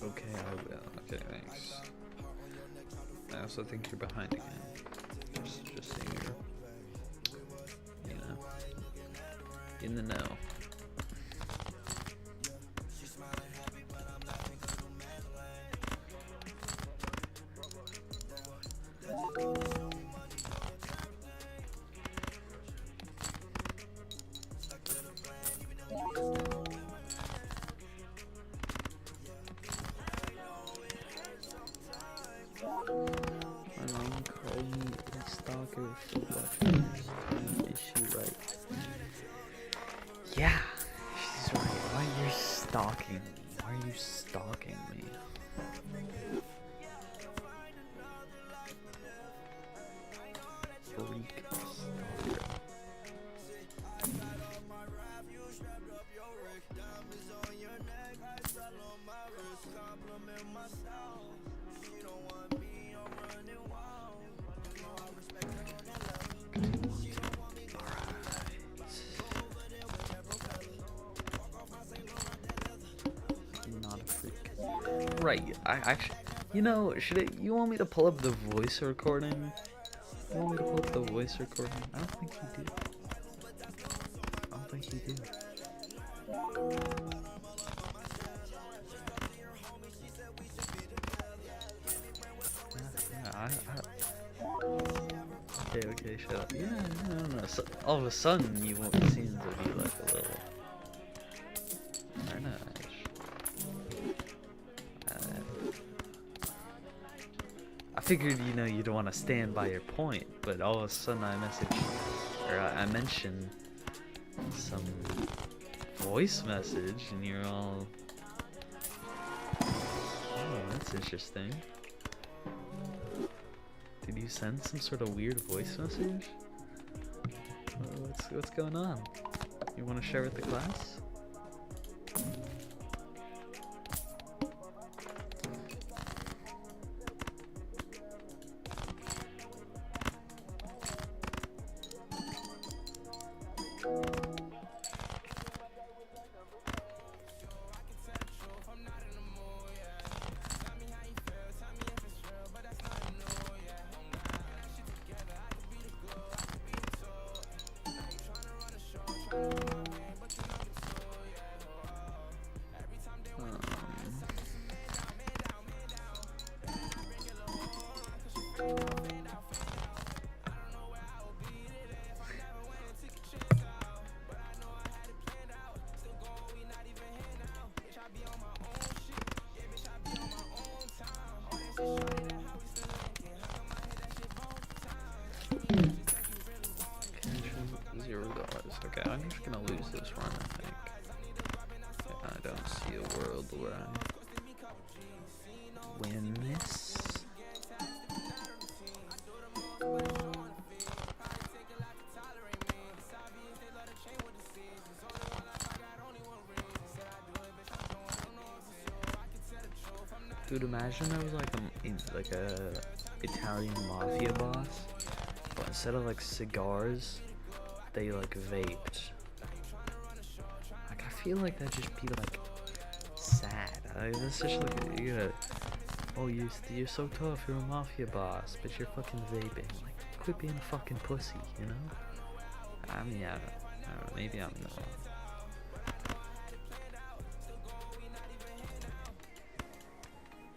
Okay, I will. Okay, thanks. I also think you're behind again. Just so you're, you know, in the know. My mom called me a stalker for watching this. Is she right? Yeah, she's right. Why are you stalking me? Why are you stalking me? Freak stalker. Not a freak. Right, I actually, you know, you want me to pull up the voice recording? You want me to pull up the voice recording? I don't think you do. okay, shut up. Yeah, no. So, all of a sudden, you won't seem to be like a little. Very nice. I figured, you know, you'd want to stand by your point, but all of a sudden I mentioned some voice message, and you're all, oh, that's interesting. Did you send some sort of weird voice message? What's going on? You want to share with the class? $0. Okay, I'm just gonna lose this one, I think. I don't see a world where I win this. Dude, imagine there was like a Italian mafia boss, but instead of like cigars, they like vaped. Like, I feel like that'd just be like sad. That's just like, you gotta, oh, you're so tough, you're a mafia boss, but you're fucking vaping. Like, quit being a fucking pussy, you know? I mean, I don't know, maybe I'm not.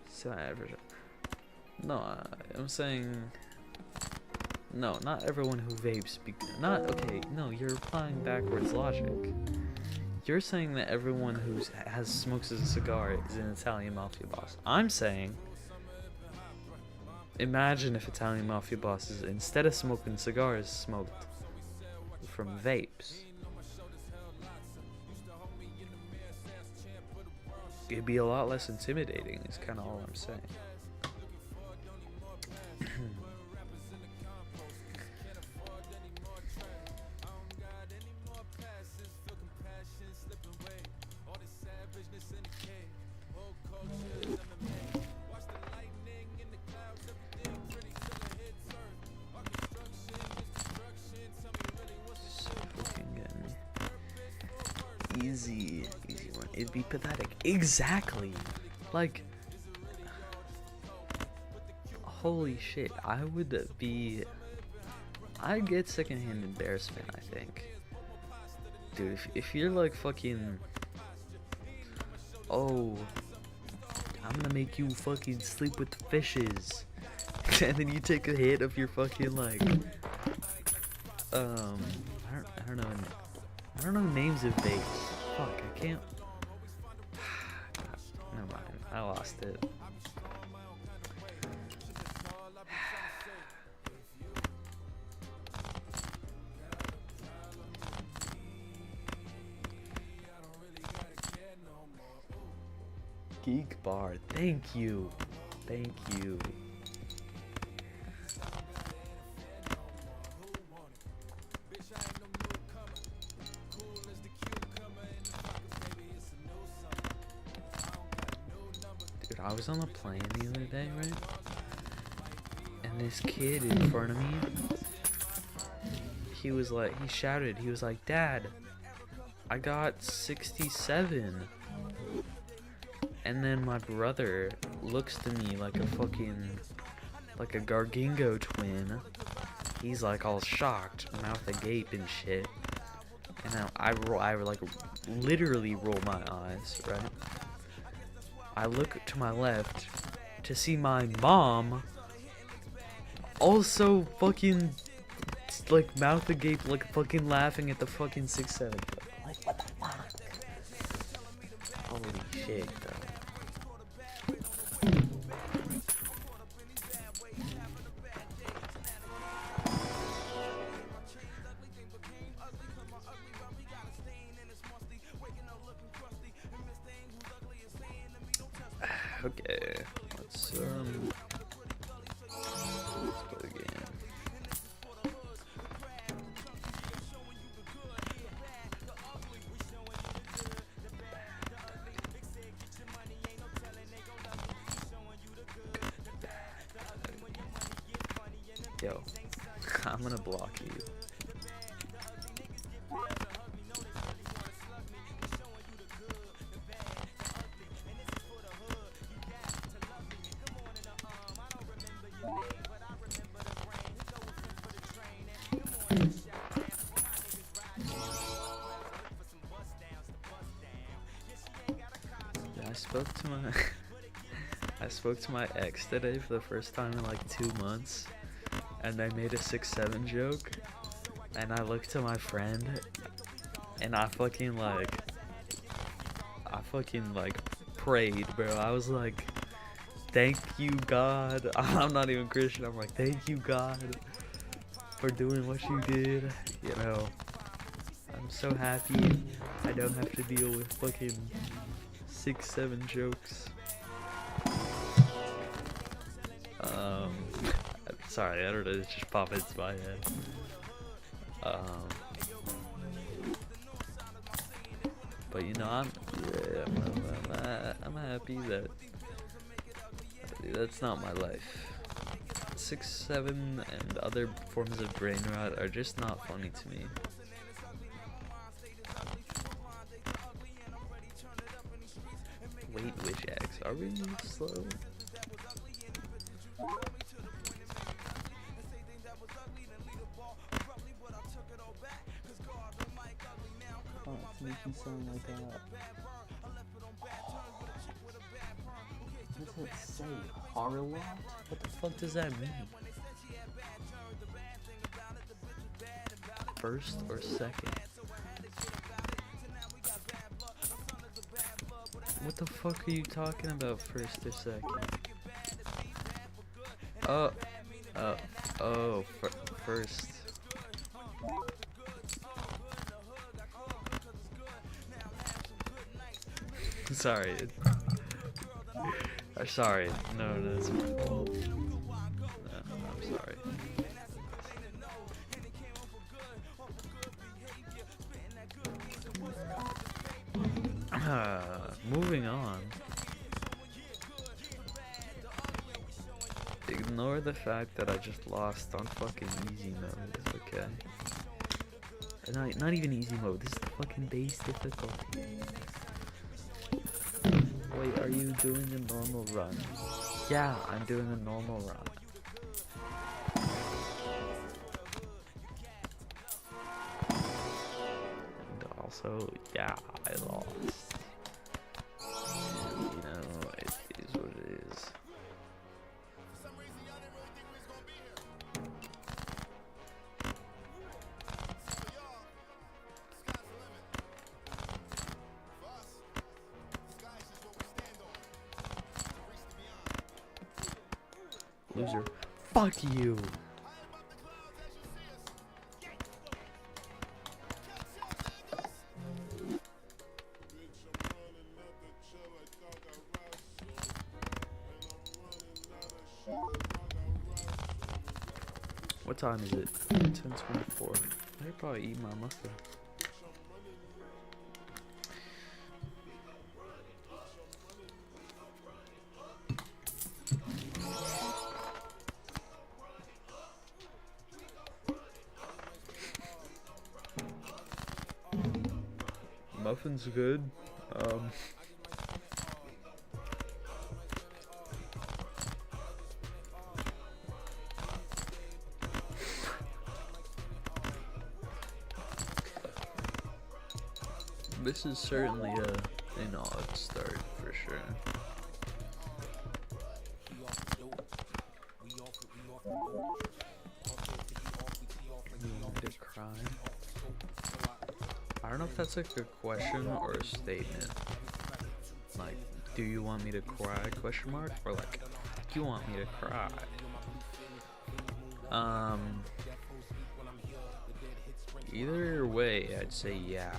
So average. No, I'm saying, no, not everyone who vapes. Okay. No, you're applying backwards logic. You're saying that everyone who smokes a cigar is an Italian mafia boss. I'm saying, imagine if Italian mafia bosses, instead of smoking cigars, smoked from vapes. It'd be a lot less intimidating, is kind of all I'm saying. Easy one. It'd be pathetic. Exactly. Like, holy shit. I'd get secondhand embarrassment, I think. Dude, if you're like fucking, oh, I'm gonna make you fucking sleep with the fishes, and then you take a hit of your fucking like, I don't know names of baits. Fuck, I can't. Never mind, I lost it. Geek bar, thank you. Thank you. Dude, I was on the plane the other day, right? And this kid in front of me, he shouted, he was like, "Dad, I got 67. And then my brother looks to me like a Gargingo twin. He's like all shocked, mouth agape and shit. And I like literally roll my eyes, right? I look to my left to see my mom also fucking like mouth agape, like fucking laughing at the fucking 6-7. Like what the fuck? Holy shit, bro. Okay, let's play the game. Yo, I'm gonna block you. I spoke to my ex today for the first time in like 2 months, and they made a 6-7 joke, and I looked to my friend, and I fucking prayed, bro. I was like, thank you, God. I'm not even Christian. I'm like, thank you, God, for doing what you did. You know, I'm so happy I don't have to deal with fucking 6-7 jokes. Sorry, I don't know, it just popped into my head. But you know, I'm happy that that's not my life. 6-7 and other forms of brain rot are just not funny to me. Wait, Wish X, are we slow? Oh, it's making sound like that. What does it say? Horror lot? What the fuck does that mean? First or second? What the fuck are you talking about, first or second? First. Sorry. Sorry. No, it's fine. No, I'm sorry. Moving on. Ignore the fact that I just lost on fucking easy mode, okay? Not even easy mode, this is the fucking base difficulty. Wait, are you doing a normal run? Yeah, I'm doing a normal run. And also, yeah, I lost. And, you know, it is what it is. Loser. Fuck you! What time is it? 10:24. I could probably eat my muffin. Muffin's good. This is certainly an odd start for sure. cry? I don't know if that's like a question or a statement. Like, do you want me to cry? Question mark, or like, do you want me to cry? Either way, I'd say yeah.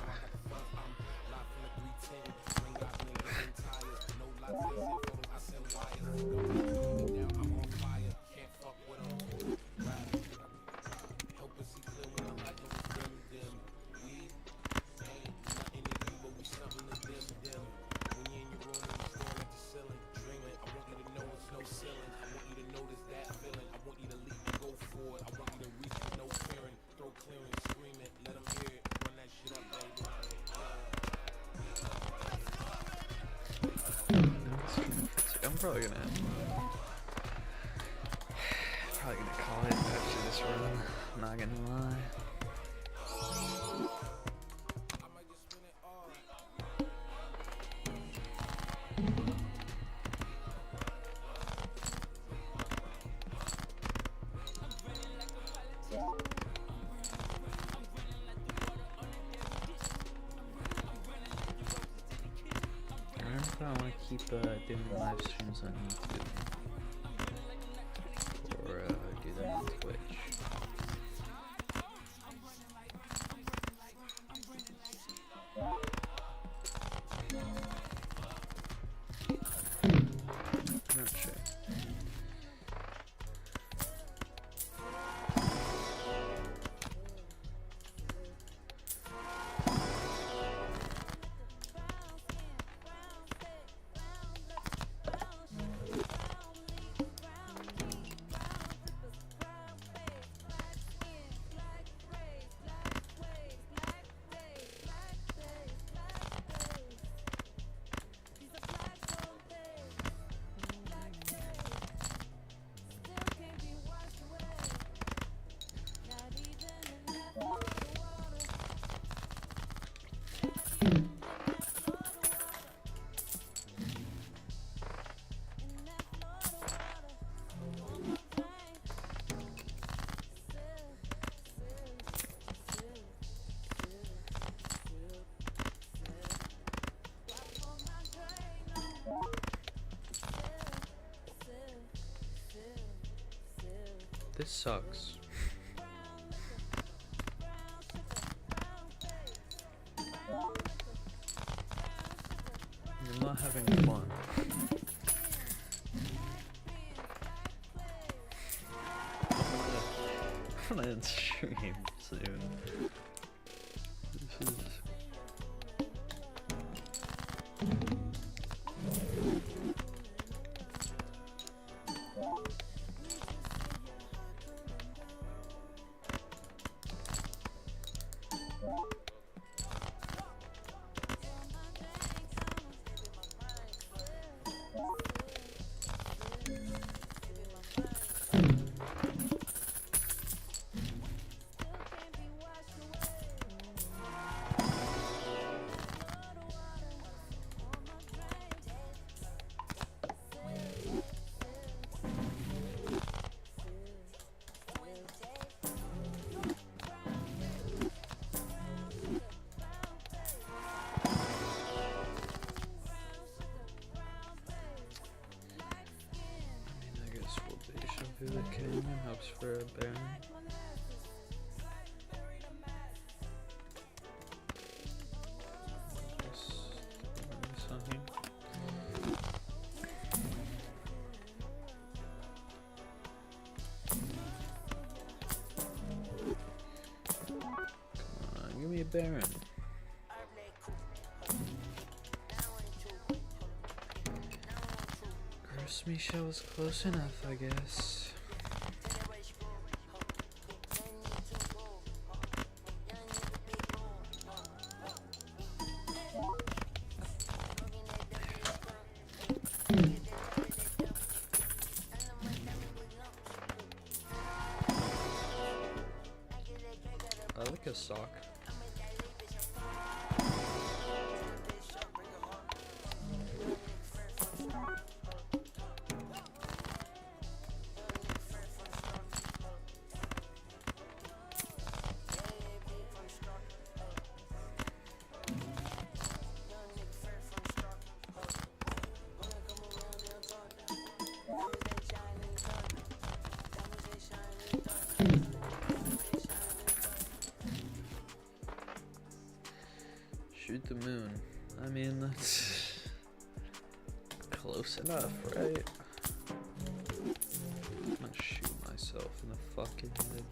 I'm probably gonna call it after this run. Not gonna lie. I don't know if I want to keep doing live streams on YouTube or do them on Twitch. I'm not sure. This sucks. I'm not having fun. I'm gonna end stream soon. This is... Through the canyon helps for a bear. This on here. Come on, give me a Baron. Gross Misha was close enough, I guess. I like a sock. Shoot the moon. I mean, that's close enough, right? I'm gonna shoot myself in the fucking head.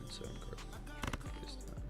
It's so incredible. This time.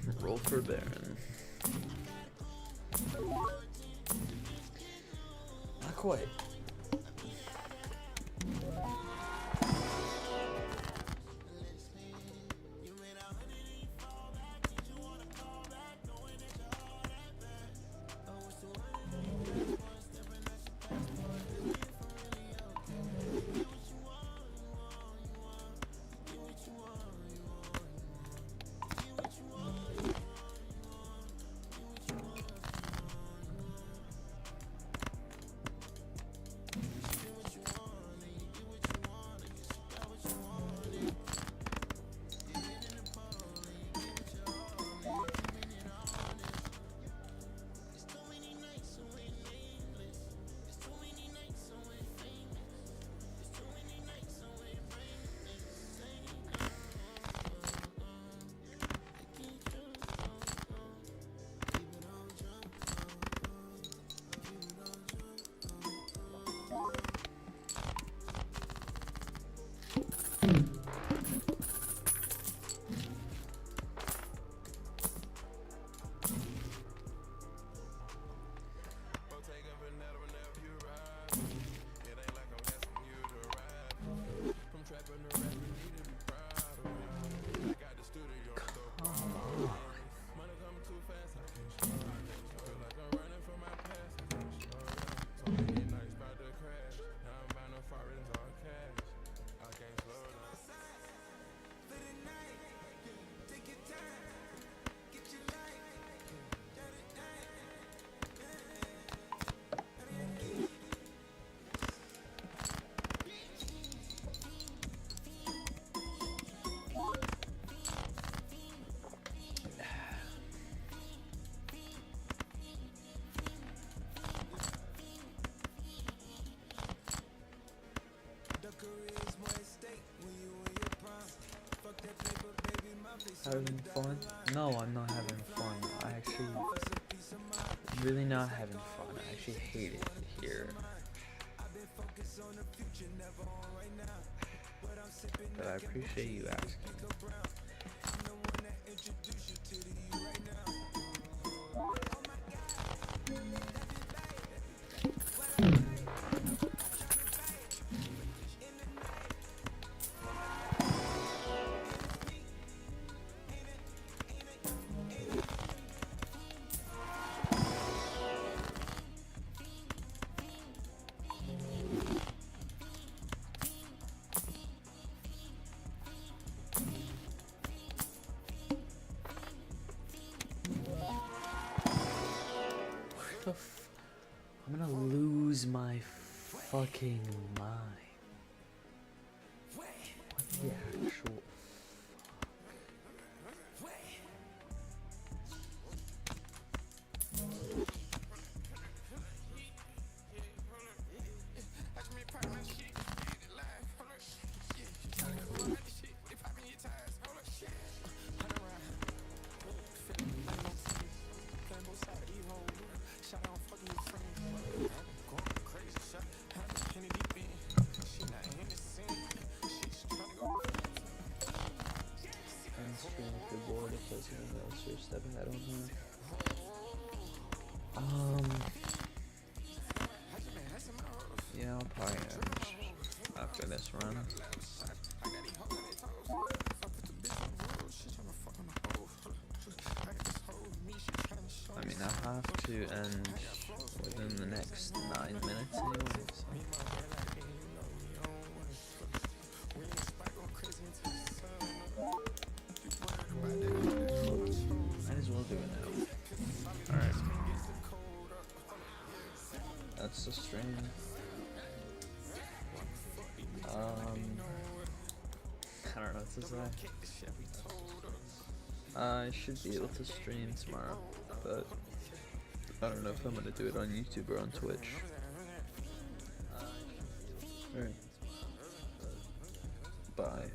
Let's roll for Baron. Not quite. Having fun? No, I'm not having fun. I actually really not having fun. I actually hate it here. But I appreciate you asking. I'm gonna lose my fucking mind. What the actual I'll probably after this run. I mean, I have to end within the next 9 minutes anyway, so. Might as well do it now. Alright. That's the stream. I don't know what to say. I should be able to stream tomorrow, but I don't know if I'm gonna do it on YouTube or on Twitch. Alright. Bye.